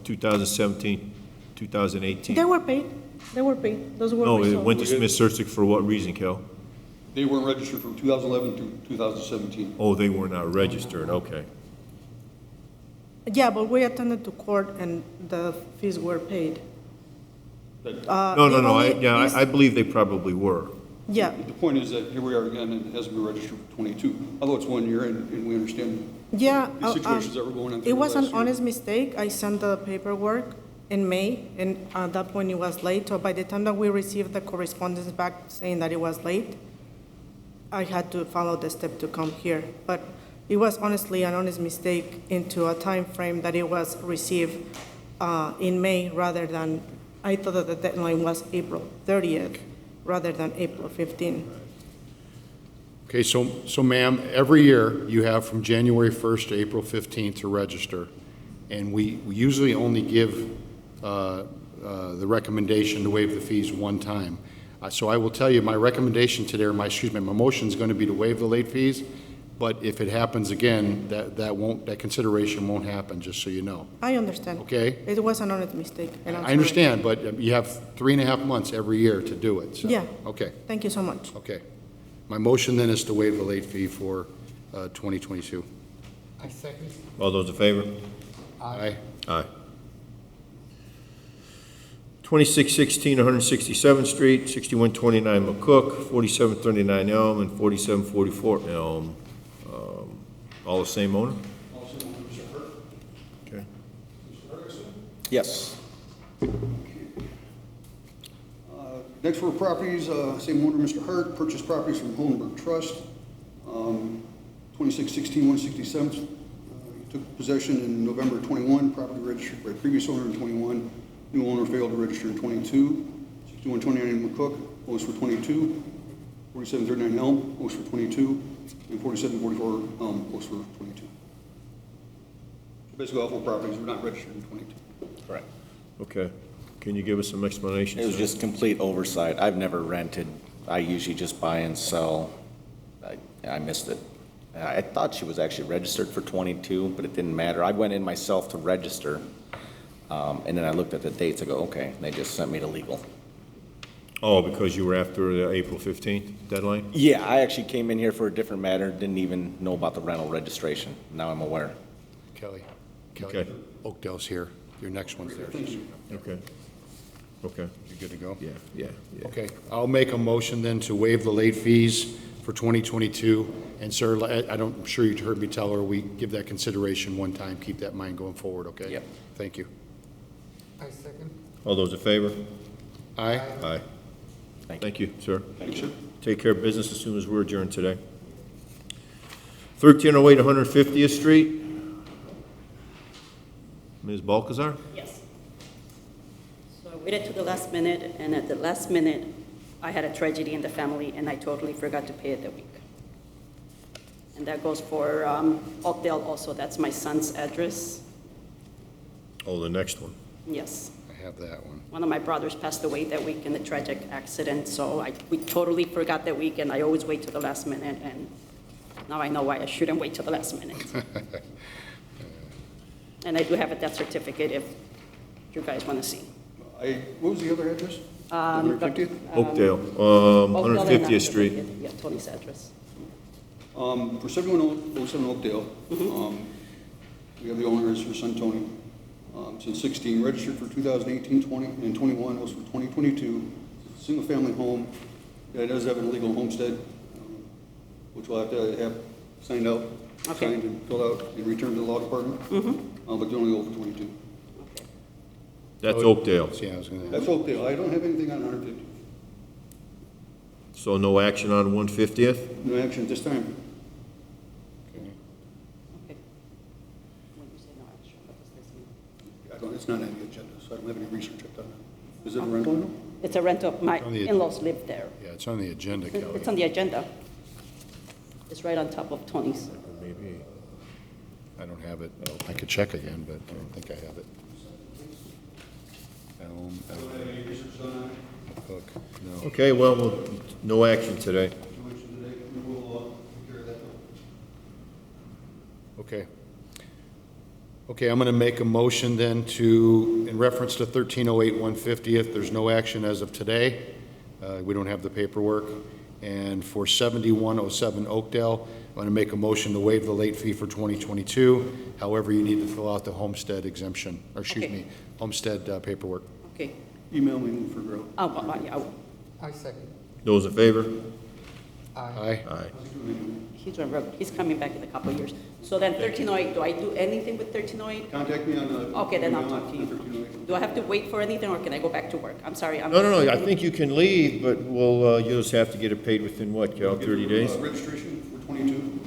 2017, 2018? They were paid. They were paid. Those were No, it resolved. went to Smith Sursick for what reason, Kel? They weren't registered from 2011 to 2017. Oh, they were not registered, okay. Yeah, but we attended to court and the fees were paid. No, the only is- I believe they probably were. Yeah, The point is that here we are again, and it hasn't been registered for 22, although it's 1 year, and we understand yeah. the situations that were going on. It through was last an year. honest mistake. I sent the paperwork in May, and at that point it was late. So by the time that we received the correspondence back saying that it was late, I had to follow the step to come here. But it was honestly an honest mistake into a time frame that it was received in May rather than, I thought that the deadline was April 30th rather than April 15th. Okay, so ma'am, every year you have from January 1st to April 15th to register. And we usually only give the recommendation to waive the fees one time. So I will tell you, my recommendation today, or my motion is going to be to waive the late fees. But if it happens again, that consideration won't happen, just so you know. I understand. Okay? It was an honest mistake, and I'm I sorry. understand, but you have 3.5 months every year to do it, so. Yeah. Okay, Thank you so much. okay. My motion then is to waive the late fee for 2022. I second. All those in favor? Aye. Aye. 2616 167th Street, 6129 McCook, 4739 Elm, and 4744 Elm. All the same owner? Okay. Yes. Next four properties, same owner, Mr. Hurt, purchased properties from Hohenberg Trust, 2616 167th. He took possession in November 21, property registered by previous owner in 21. New owner failed to register in 22. 6129 McCook, owes for 22. 4739 Elm, owes for 22. And 4744 Elm, owes for 22. Basically, all four properties were not registered in 22. Correct. Okay. Can you give us some explanation? It was sir? just complete oversight. I've never rented. I usually just buy and sell. I missed it. I thought she was actually registered for 22, but it didn't matter. I went in myself to register, and then I looked at the dates. I go, okay. And they just sent me to legal. Oh, because you were after the April 15th deadline? Yeah, I actually came in here for a different matter. Didn't even know about the rental registration. Now I'm aware. Kelly, Okay. Oakdale's here. Your next one's there. Okay. Okay. You good to go? Yeah. Okay, I'll make a motion then to waive the late fees for 2022. And sir, I'm sure you heard me tell her, we give that consideration one time, keep that in mind going forward, okay? Yep. Thank you. I second. All those in favor? Aye? Aye. Thank you, sir. Thank you, sir. Take care of business as soon as we're adjourned today. 1308 150th Street. Ms. Balcazar? Yes. So I waited to the last minute, and at the last minute, I had a tragedy in the family, and I totally forgot to pay it that week. And that goes for Oakdale also. That's my son's address. Oh, the next one. Yes. I have that one. One of my brothers passed away that week in a tragic accident, so we totally forgot that week, and I always wait to the last minute, and now I know why I shouldn't wait till the last minute. And I do have a death certificate if you guys want to see. What was the other address? 150th? Oakdale, Oakdale and 150th Street. Yeah, Tony's address. For 7107 Oakdale, we have the owner as her son Tony. Since 16, registered for 2018, 20, and 21, was for 2022. Single-family home. Yeah, it does have an illegal homestead, which we'll have to have signed out, Okay. signed and filled out and returned to the law department. But they're only over 22. That's Oakdale. Yeah, I was gonna. That's Oakdale. I don't have anything on 150. So no action on 150th? No action at this time. Okay. When you say no action, what does this mean? It's not on the agenda, so I don't have any research I've done. Is it a rental now? It's a rental. My On the in-laws live there. Yeah, it's on the agenda, Kelly. It's on the agenda. It's right on top of Tony's. Maybe. I don't have it. I could check again, but I don't think I have it. Elm, Cook, no. Okay, well, no action today. Okay. Okay, I'm going to make a motion then to, in reference to 1308 150th, there's no action as of today. We don't have the paperwork. And for 7107 Oakdale, I'm going to make a motion to waive the late fee for 2022. However, you need to fill out the homestead exemption, or excuse Okay. me, homestead paperwork. Okay. Email me for growth. Yeah, I second. Those in favor? Aye. Aye. he's coming back in a couple of years. So then 1308, do I do anything with 1308? Contact me on the. Okay, then I'll talk to you. Do I have to wait for anything, or can I go back to work? I'm sorry. No, I think you can leave, but you'll just have to get it paid within what, Cal, 30 days? Registration for 22,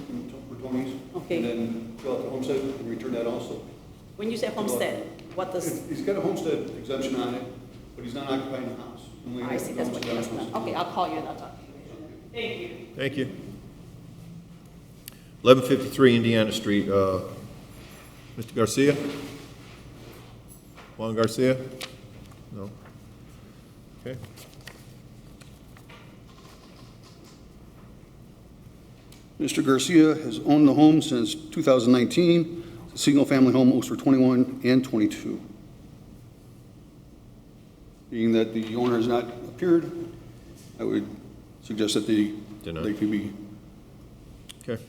for 20s. Okay. And then fill out the homestead and return that also. When you say homestead, what does, He's got a homestead exemption on it, but he's not occupying the house. Only I see, that's what you must know. Okay, I'll call you and I'll talk to you. Thank you. Thank you. 1153 Indiana Street, Mr. Garcia? Juan Garcia? No? Okay. Mr. Garcia has owned the home since 2019. It's a single-family home, owes for 21 and 22. Being that the owner has not appeared, I would suggest that the Deny. late fee be. Okay.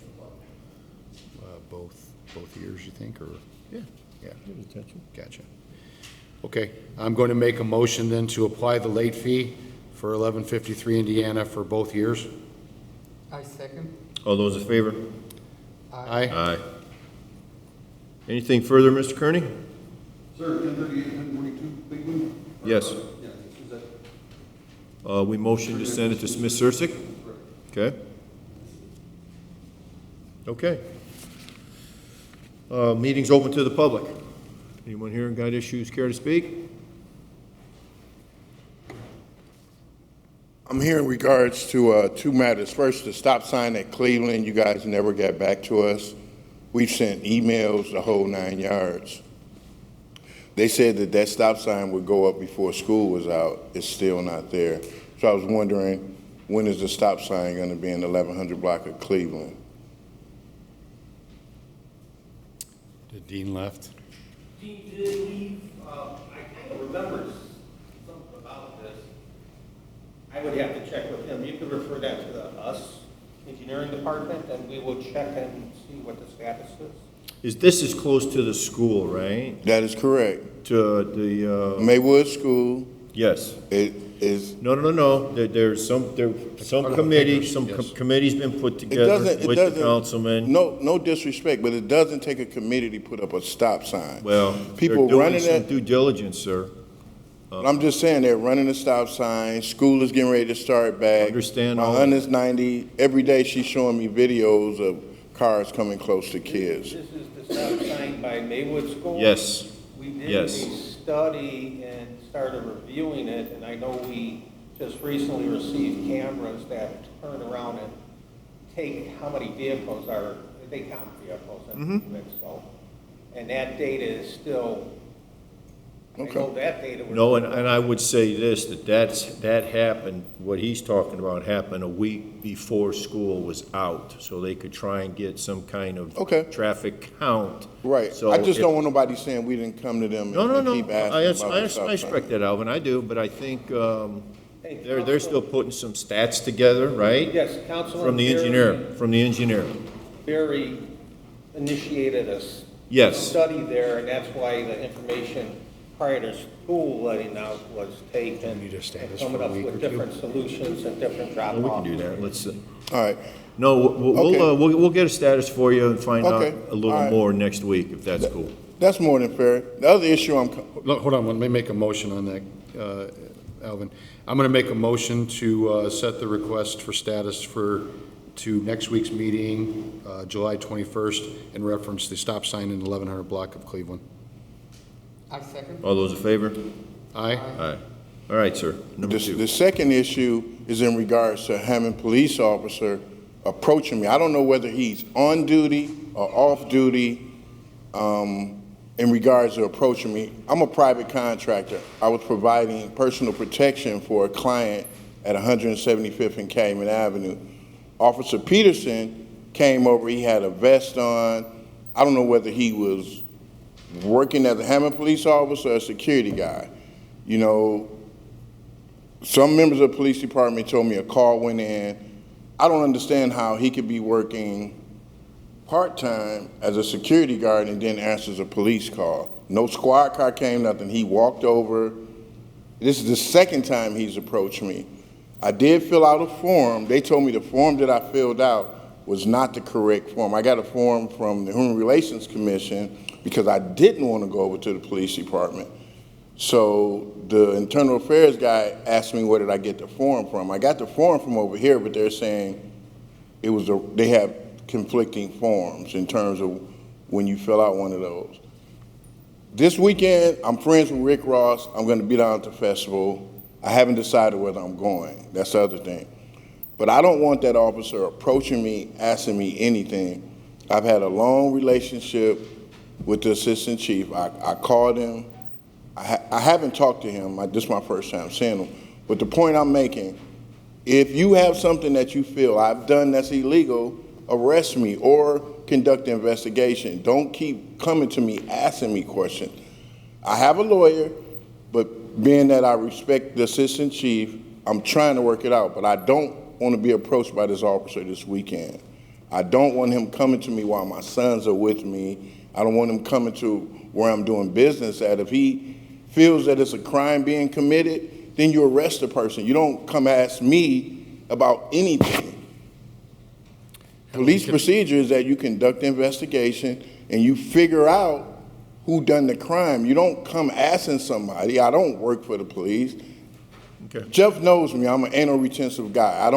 Both years, you think, or? Yeah. Yeah, Give it attention. gotcha. Okay, I'm going to make a motion then to apply the late fee for 1153 Indiana for both years. I second. All those in favor? Aye. Aye. Anything further, Mr. Kearney? Sir, 1038, 1042, big one? Yes. Yeah, is that? We motion to send it to Smith Sursick? Okay. Okay. Meeting's open to the public. Anyone here in got issues care to speak? I'm here in regards to two matters. First, the stop sign at Cleveland, you guys never got back to us. We've sent emails the whole 9 yards. They said that that stop sign would go up before school was out. It's still not there. So I was wondering, when is the stop sign going to be in the 1100 block of Cleveland? The dean left. Dean did leave, I kind of remember something about this. I would have to check with him. You could refer that to us, engineering department, and we will check and see what the status is. This is close to the school, right? That is correct. To the, Maywood School. yes. It is. No. There's some committee, committee's been put together with the councilman. No disrespect, but it doesn't take a committee to put up a stop sign. Well, People they're doing running some that. due diligence, sir. I'm just saying, they're running a stop sign, school is getting ready to start back. Understand My all aunt is 90, every day she's showing me videos of cars coming close to kids. This is the stop sign by Maywood School? Yes. We did Yes. a study and started reviewing it, and I know we just recently received cameras that turn around and take how many vehicles are, they count vehicles in the mix, so. And that data is still, I know that data was. No, and I would say this, that happened, what he's talking about happened a week before school was out, so they could try and get some kind of traffic count. Right. So I just if- don't want nobody saying we didn't come to them and keep asking I about the stop sign. respect that, Alvin, I do, but I think they're still putting some stats together, right? Yes, Councilman From the engineer. Barry initiated a Yes. study there, and that's why the information prior to school letting out was taken, and coming up with different solutions and different drop-offs. Well, we can do that, let's, All right. no, we'll get a status for you and find out Okay. a little All right. more next week, if that's cool. That's more than fair. The other issue Look, hold on, let me make a motion on that, Alvin. I'm going to make a motion to set the request for status to next week's meeting, July 21st, in reference to the stop sign in the 1100 block of Cleveland. I second. All those in favor? Aye? Aye. All right, sir. Number two. The second issue is in regards to Hammond police officer approaching me. I don't know whether he's on duty or off duty in regards to approaching me. I'm a private contractor. I was providing personal protection for a client at 175th and Calumet Avenue. Officer Peterson came over. He had a vest on. I don't know whether he was working as a Hammond police officer or a security guy. You know, some members of the police department told me a call went in. I don't understand how he could be working part-time as a security guard and then answers a police call. No squad car came, nothing. He walked over. This is the second time he's approached me. I did fill out a form. They told me the form that I filled out was not the correct form. I got a form from the Human Relations Commission because I didn't want to go over to the police department. So the internal affairs guy asked me where did I get the form from. I got the form from over here, but they're saying they have conflicting forms in terms of when you fill out one of those. This weekend, I'm friends with Rick Ross. I'm going to be down at the festival. I haven't decided whether I'm going. That's the other thing. But I don't want that officer approaching me, asking me anything. I've had a long relationship with the assistant chief. I called him. I haven't talked to him. This is my first time seeing him. But the point I'm making, if you have something that you feel I've done that's illegal, arrest me or conduct an investigation. Don't keep coming to me asking me questions. I have a lawyer, but being that I respect the assistant chief, I'm trying to work it out, but I don't want to be approached by this officer this weekend. I don't want him coming to me while my sons are with me. I don't want him coming to where I'm doing business at. If he feels that it's a crime being committed, then you arrest the person. You don't come ask me about anything. Police procedure is that you conduct the investigation and you figure out who done the crime. You don't come asking somebody. I don't work for the police. Okay. Jeff knows me. I'm an anal retentive guy.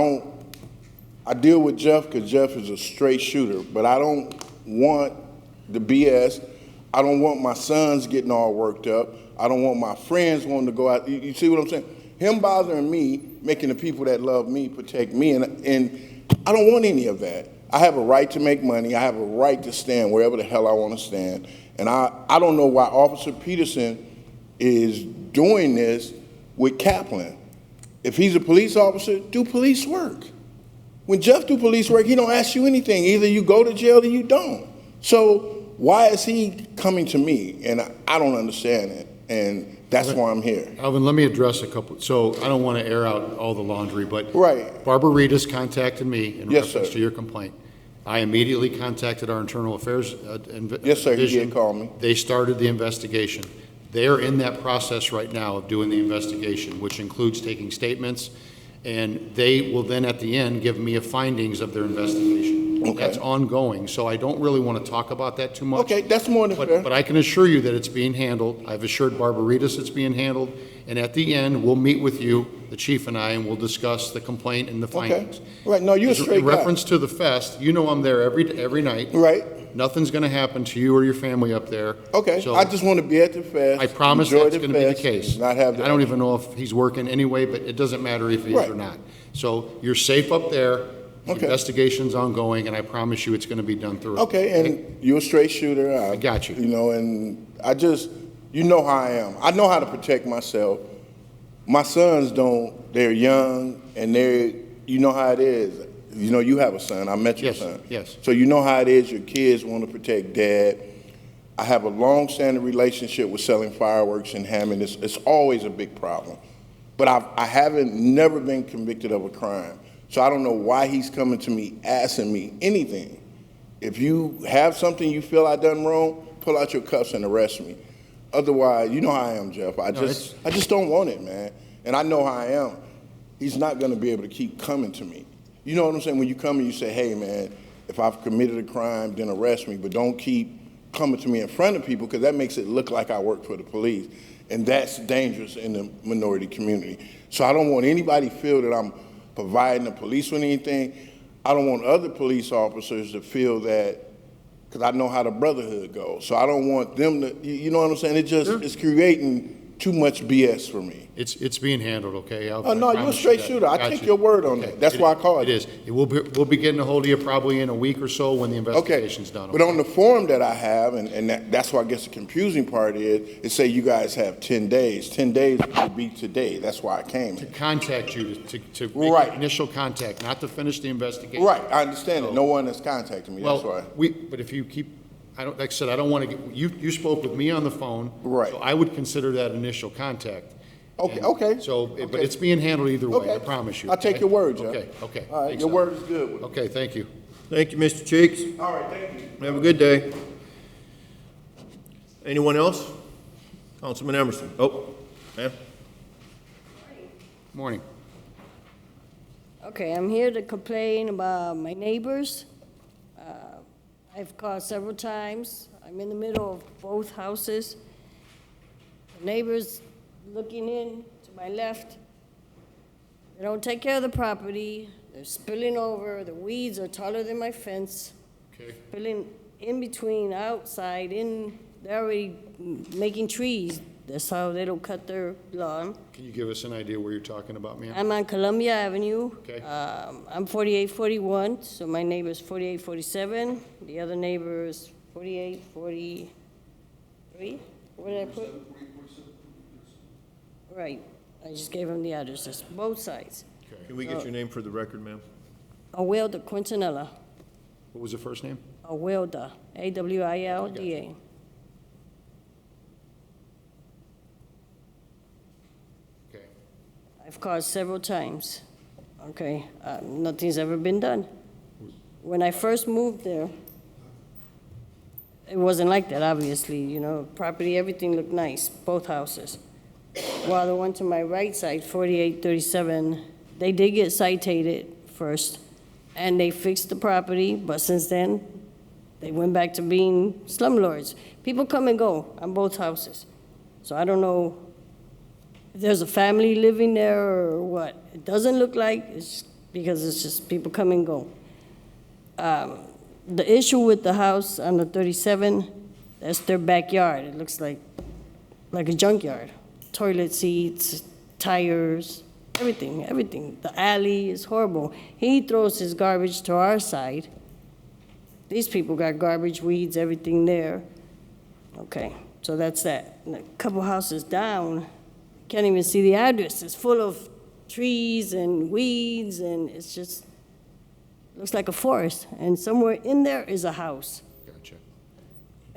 I deal with Jeff because Jeff is a straight shooter, but I don't want the BS. I don't want my sons getting all worked up. I don't want my friends wanting to go out. You see what I'm saying? Him bothering me, making the people that love me protect me, and I don't want any of that. I have a right to make money. I have a right to stand wherever the hell I want to stand. And I don't know why Officer Peterson is doing this with Kaplan. If he's a police officer, do police work. When Jeff do police work, he don't ask you anything. Either you go to jail or you don't. So why is he coming to me? And I don't understand it. And that's why I'm here. Alvin, let me address a couple. So I don't want to air out all the laundry, but right. Barbara Reedus contacted me in Yes, reference sir. to your complaint. I immediately contacted our internal affairs Yes, sir, he division. did call me. They started the investigation. They're in that process right now of doing the investigation, which includes taking statements, and they will then at the end give me a findings of their investigation. Okay. That's ongoing, so I don't really want to talk about that too much. Okay, that's more than fair. But I can assure you that it's being handled. I've assured Barbara Reedus it's being handled, and at the end, we'll meet with you, the chief and I, and we'll discuss the complaint and the findings. Right, no, you're a straight In guy. reference to the fest, you know I'm there every night. Right. Nothing's going to happen to you or your family up there. Okay, So I just want to be at the fest. I promise enjoy that's the going to be the fest, case. Not have I don't even know if he's working anyway, but it doesn't matter if he is Right. or not. So you're safe up there. The Okay. investigation's ongoing, and I promise you it's going to be done through. Okay, and you're a straight shooter. I got you. You know, and I just, you know how I am. I know how to protect myself. My sons don't. They're young, and you know how it is. You know, you have a son. I met your Yes, son. yes. So you know how it is. Your kids want to protect dad. I have a long-standing relationship with selling fireworks in Hammond. It's always a big problem. But I haven't never been convicted of a crime. So I don't know why he's coming to me asking me anything. If you have something you feel I done wrong, pull out your cuffs and arrest me. Otherwise, you know how I am, Jeff. I just don't want it, man. And I know how I am. He's not going to be able to keep coming to me. You know what I'm saying? When you come and you say, hey, man, if I've committed a crime, then arrest me. But don't keep coming to me in front of people because that makes it look like I work for the police. And that's dangerous in the minority community. So I don't want anybody to feel that I'm providing the police with anything. I don't want other police officers to feel that, because I know how the brotherhood goes. So I don't want them to, you know what I'm saying? It just, it's creating too much BS for me. It's being handled, okay? Oh, no, you're a straight shooter. I take your word on that. That's why I called you. It is. We'll be getting a hold of you probably in a week or so when the investigation's done. But on the form that I have, and that's why I guess the confusing part is, it say you guys have 10 days. 10 days would be today. That's why I came. To contact you, to make Right. initial contact, not to finish the investigation. Right, I understand it. No one has contacted me, that's why. Well, but if you keep, like I said, I don't want to get, you spoke with me on the phone. Right. So I would consider that initial contact. Okay, And okay. So, but Okay. it's being handled either way, I Okay. promise you. I'll take okay? your word, Jeff. Okay. All right, Thanks, your Al. word is good. Okay, thank you. Thank you, Mr. Cheeks. All right, thank you. Have a good day. Anyone else? Councilman Emerson. Oh, ma'am. Morning. Okay, I'm here to complain about my neighbors. I've called several times. I'm in the middle of both houses. The neighbors looking in to my left. They don't take care of the property. They're spilling over. The weeds are taller than my fence. Okay. Spilling in between, outside, they're already making trees. That's how they don't cut their lawn. Can you give us an idea where you're talking about, ma'am? I'm on Columbia Avenue. Okay. I'm 4841, so my neighbor's 4847. The other neighbor is 4843. What did I put? Right. I just gave him the addresses, both sides. Can we get your name for the record, ma'am? Awilda Quintanilla. What was the first name? Awilda, A-W-I-L-D-A. Okay. I've called several times. Okay, nothing's ever been done. When I first moved there, it wasn't like that, obviously, you know, property, everything looked nice, both houses. While the one to my right side, 4837, they did get cited first, and they fixed the property, but since then, they went back to being slumlords. People come and go on both houses. So I don't know if there's a family living there or what. It doesn't look like, it's because it's just people come and go. The issue with the house on the 37, that's their backyard. It looks like a junkyard. Toilet seats, tires, everything. The alley is horrible. He throws his garbage to our side. These people got garbage, weeds, everything there. Okay, so that's that. And a couple houses down, can't even see the address. It's full of trees and weeds, and it's just, looks like a forest. And somewhere in there is a house. Gotcha.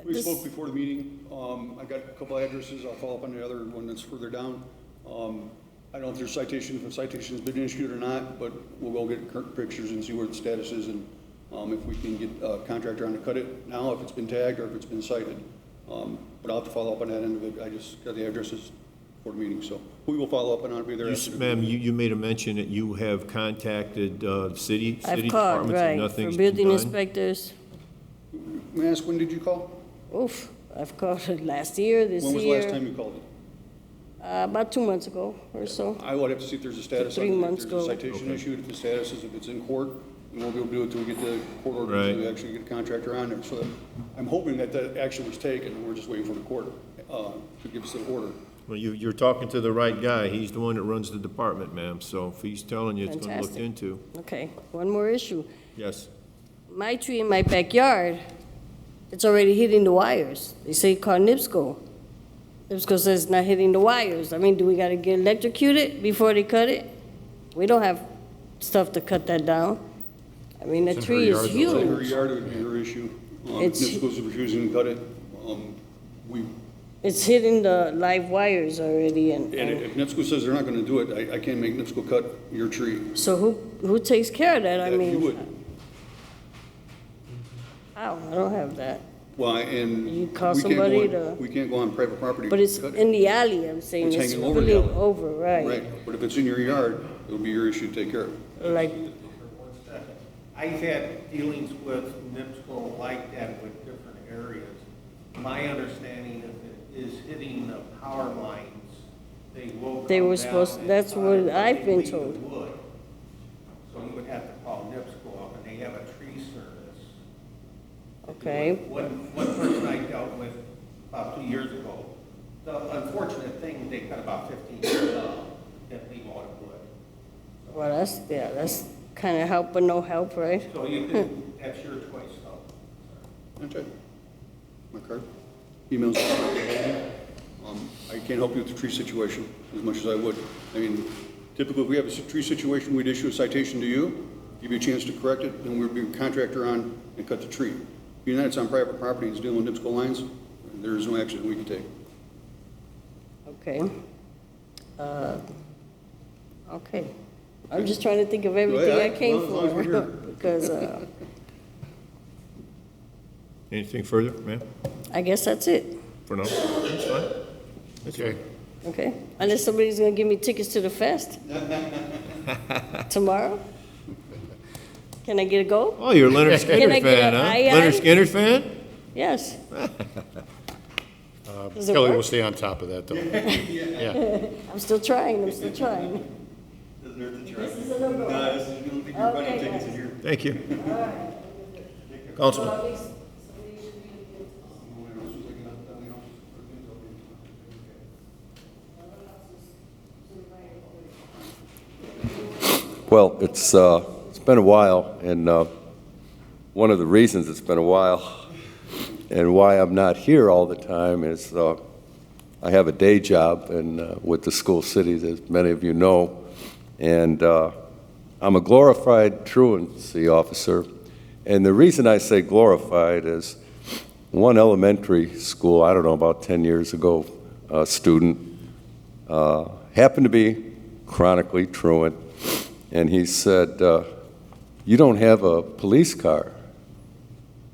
We spoke before the meeting. I got a couple addresses. I'll follow up on the other one that's further down. I don't know if there's citation, if a citation's been issued or not, but we'll go get current pictures and see where the status is, and if we can get a contractor on to cut it now, if it's been tagged or if it's been cited. But I'll have to follow up on that end of it. I just got the addresses for the meeting, so we will follow up and I'll be there. Ma'am, you made a mention that you have contacted city I've departments called, and right, nothing's for been building done? inspectors. May I ask, when did you call? Oof, I've called it last year, this year. When was the last time you called it? About 2 months ago or so. I would have to see if there's a status on 3 it, months if there's a ago. citation issued, if the status is, if it's in court, and we'll be able to do it until we get the court order, Right. until we actually get a contractor on there. So that, I'm hoping that that action was taken, and we're just waiting for the court to give us the order. Well, you're talking to the right guy. He's the one that runs the department, ma'am. So if he's telling you it's gonna looked Fantastic. into. Okay, one more issue. Yes. My tree in my backyard, it's already hitting the wires. They say call NIPSCO. NIPSCO says it's not hitting the wires. I mean, do we gotta get electrocuted before they cut it? We don't have stuff to cut that down. I mean, the It's in her tree is yard, though, In her huge. yard, it would be her issue. If It's- NIPSCO's refusing to cut it, we, It's hitting the live wires already, and if NIPSCO says they're not gonna do it, I can't make NIPSCO cut your tree. so who takes care of that? I You mean, would. how? I don't have that. Well, and You call we can't go somebody on- to- We can't go on private property. But it's to cut it. in the alley, I'm saying, It's it's hanging over the spilling alley. over, right? Right, but if it's in your yard, it'll be your issue to take care of. Like, I've had dealings with NIPSCO like that with different areas. My understanding if it is hitting the power lines, they will They come were down supposed- and that's cut what it, but I've they been leave the told. wood. So you would have to call NIPSCO up, and they have a tree service. okay, One person I dealt with about 2 years ago, the unfortunate thing, they cut about 15 years off, that leave all the wood. well, that's kind of help but no help, right? So you can, that's your choice, though. That's right. My card. Emails. I can't help you with the tree situation as much as I would. I mean, typically, if we have a tree situation, we'd issue a citation to you, give you a chance to correct it, then we'd bring a contractor on and cut the tree. Being that it's on private property, and it's dealing with NIPSCO lines, there is no action we can take. Okay. Okay. I'm just trying to think of everything I ahead. came Well, as long as we're for, here. because Anything further, ma'am? I guess that's it, For now? That's fine. Okay. okay? Unless somebody's gonna give me tickets to the fest tomorrow? Can I get a go? Oh, you're a Leonard Can Skinner I get fan, a huh? aye, Leonard aye? Skinner fan? Yes. Does it Kelly will work? stay on top of that, though. Yeah. I'm still trying, I'm still trying. This is a no-go. Okay, guys. Thank you. Councilman. Well, it's been a while, and one of the reasons it's been a while and why I'm not here all the time is I have a day job with the school cities, as many of you know, and I'm a glorified truancy officer. And the reason I say glorified is one elementary school, I don't know, about 10 years ago, a student happened to be chronically truant, and he said, you don't have a police car,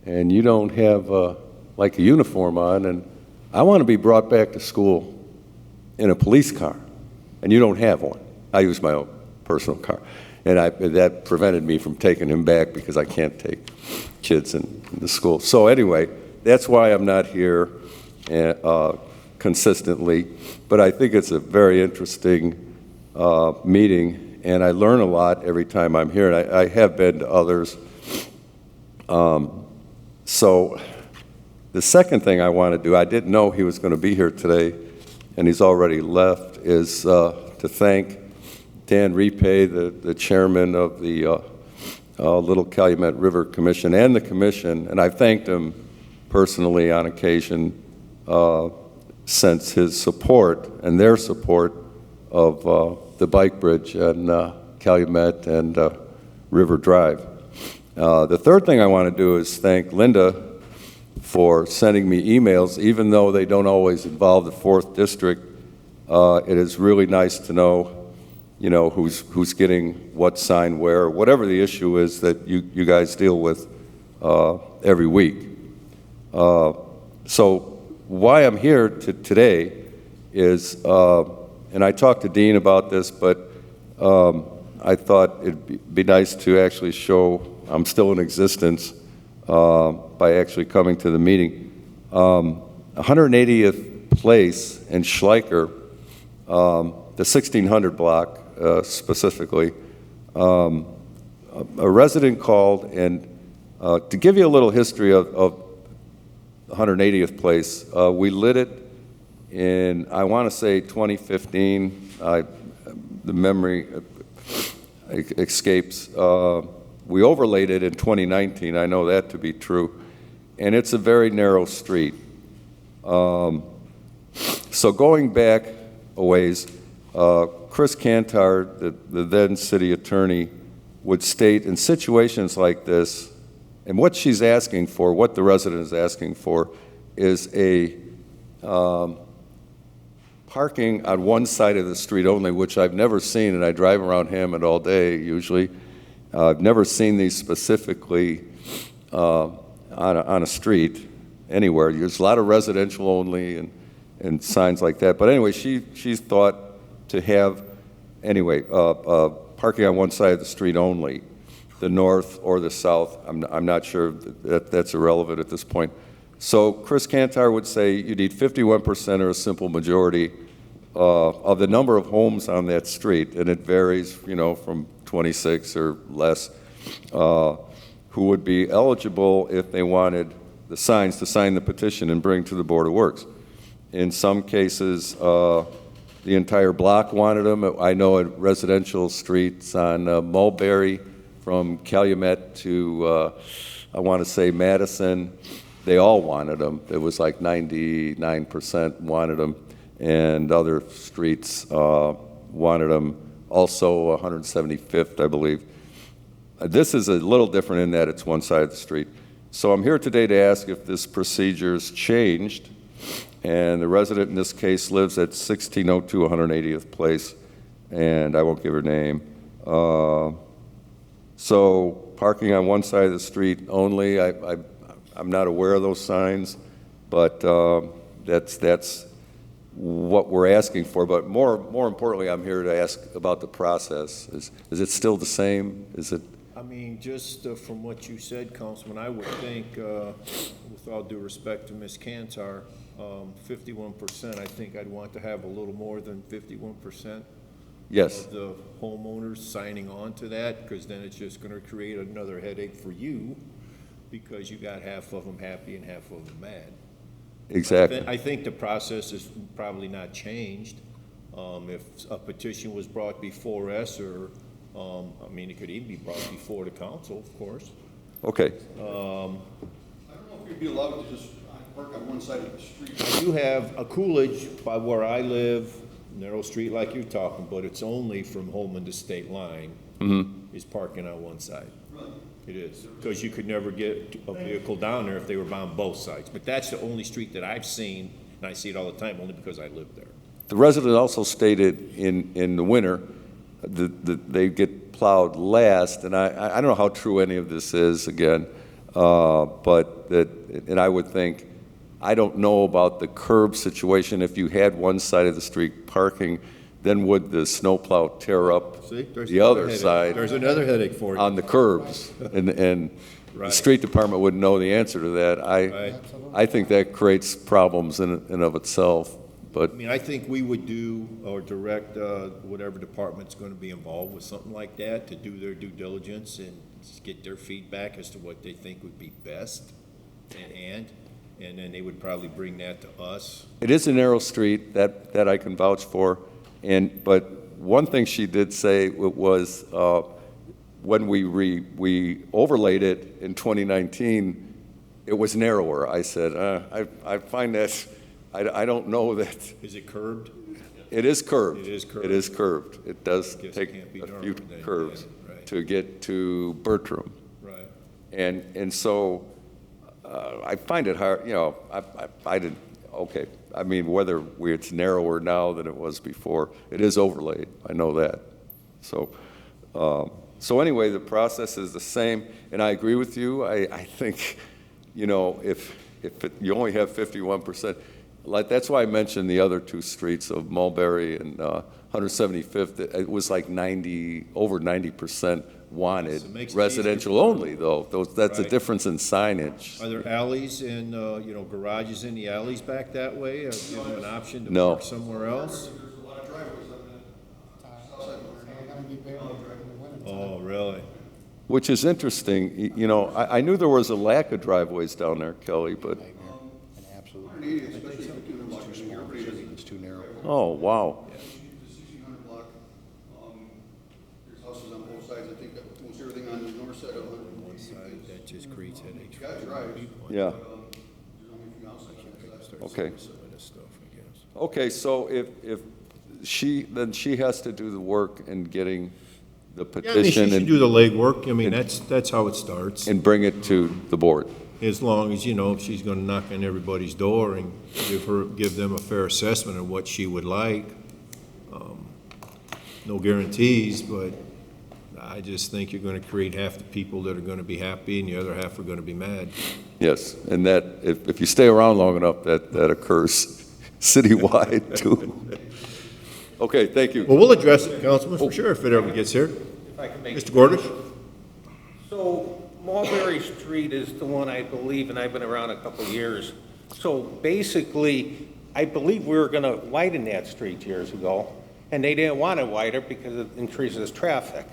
and you don't have like a uniform on, and I want to be brought back to school in a police car, and you don't have one. I use my own personal car, and that prevented me from taking him back because I can't take kids in the school. So anyway, that's why I'm not here consistently, but I think it's a very interesting meeting, and I learn a lot every time I'm here, and I have been to others. So the second thing I want to do, I didn't know he was going to be here today, and he's already left, is to thank Dan Repay, the chairman of the Little Calumet River Commission, and the commission, and I've thanked him personally on occasion since his support and their support of the bike bridge and Calumet and River Drive. The third thing I want to do is thank Linda for sending me emails, even though they don't always involve the 4th District. It is really nice to know, you know, who's getting what sign where, whatever the issue is that you guys deal with every week. So why I'm here today is, and I talked to Dean about this, but I thought it'd be nice to actually show I'm still in existence by actually coming to the meeting. 180th place in Schleicher, the 1600 block specifically, a resident called, and to give you a little history of 180th place, we lit it in, I want to say 2015, the memory escapes. We overlaid it in 2019, I know that to be true, and it's a very narrow street. So going back a ways, Chris Cantar, the then city attorney, would state in situations like this, and what she's asking for, what the resident is asking for, is a parking on one side of the street only, which I've never seen, and I drive around Hammond all day usually. I've never seen these specifically on a street anywhere. There's a lot of residential only and signs like that. But anyway, she's thought to have, anyway, parking on one side of the street only, the north or the south. I'm not sure that's irrelevant at this point. So Chris Cantar would say you need 51% or a simple majority of the number of homes on that street, and it varies, you know, from 26 or less, who would be eligible if they wanted the signs to sign the petition and bring to the Board of Works. In some cases, the entire block wanted them. I know at residential streets on Mulberry from Calumet to, I want to say Madison, they all wanted them. It was like 99% wanted them, and other streets wanted them. Also 175th, I believe. This is a little different in that it's one side of the street. So I'm here today to ask if this procedure's changed, and the resident in this case lives at 1602 180th Place, and I won't give her name. So parking on one side of the street only, I'm not aware of those signs, but that's what we're asking for. But more importantly, I'm here to ask about the process. Is it still the same? Is it I mean, just from what you said, Councilman, I would think, with all due respect to Ms. Cantar, 51%, I think I'd want to have a little more than 51%. Yes. Of the homeowners signing on to that, because then it's just gonna create another headache for you, because you got half of them happy and half of them mad. Exactly. I think the process is probably not changed. If a petition was brought before us, or, I mean, it could even be brought before the council, of course. Okay. I don't know if you'd be allowed to just park on one side of the street. You have a Coolidge by where I live, narrow street like you're talking, but it's only from Holman to State Line, is parking on one side. Really? It is, because you could never get a vehicle down there if they were on both sides. But that's the only street that I've seen, and I see it all the time, only because I live there. The resident also stated in the winter that they get plowed last, and I don't know how true any of this is, again, but that, and I would think, I don't know about the curb situation. If you had one side of the street parking, then would the snowplow tear up See, there's the another other headache. side? There's another headache for you. On the curbs, and the Right. street department wouldn't know the answer to that. Right. I think that creates problems in and of itself, but. I mean, I think we would do, or direct whatever department's going to be involved with something like that, to do their due diligence and get their feedback as to what they think would be best, and then they would probably bring that to us. It is a narrow street, that I can vouch for, but one thing she did say was, when we overlaid it in 2019, it was narrower. I said, I find that, I don't know that. Is it curbed? It is curved. It is curved. It is curved. It does Guess it take can't be a narrower few than curves that, right. to get to Bertram. Right. And so I find it hard, I didn't, okay. I mean, whether it's narrower now than it was before, it is overlaid. I know that. So anyway, the process is the same, and I agree with you. I think, if you only have 51%, that's why I mentioned the other two streets of Mulberry and 175th. It was like over 90% wanted So it makes it residential easier. only, though. That's a Right. difference in signage. Are there alleys and, garages in the alleys back that way? Give them an option to No. park somewhere else? There's a lot of driveways on that south side of Oh, really? Which is interesting. I knew there was a lack of driveways down there, Kelly, but, It's too narrow. oh, wow. The 1600 block, there's houses on both sides. I think that almost everything on the north side of 100. One side, that just creates headaches. Got drives. Yeah. There's only a few houses on that side. Okay. Some of this stuff, I guess. Okay, so if she has to do the work in getting the Yeah, I mean, she petition should do the legwork. I mean, that's how it starts. and bring it to the board. As long as, if she's gonna knock on everybody's door and give them a fair assessment of what she would like. No guarantees, but I just think you're gonna create half the people that are gonna be happy and the other half are gonna be mad. Yes, and that, if you stay around long enough, that occurs citywide too. Okay, thank you. Well, we'll address it, Councilman, for sure, if it ever gets here. If I can make. Mr. Gordish? So Mulberry Street is the one I believe, and I've been around a couple of years. So basically, I believe we were going to widen that street years ago, and they didn't want it wider because it increases traffic,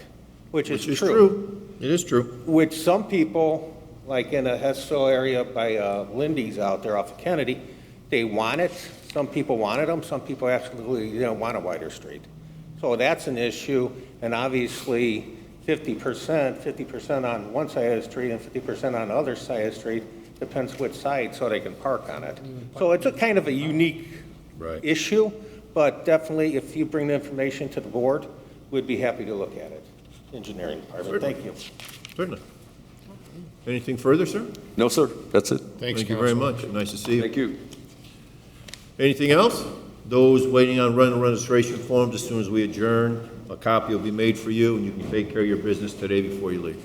which is true. It is true. Which some people, like in the Hessel area by Lindy's out there off of Kennedy, they want it. Some people wanted them, some people absolutely didn't want a wider street. So that's an issue, and obviously 50% on one side of the street and 50% on the other side of the street, depends which side, so they can park on it. So it's a kind of a unique issue, but definitely if you bring the information to the board, we'd be happy to look at it. Engineering department, thank you. Certainly. Anything further, sir? No, sir, that's it. Thank you very much. Nice to see you. Thank you. Anything else? Those waiting on rental registration forms, as soon as we adjourn, a copy will be made for you, and you can take care of your business today before you leave.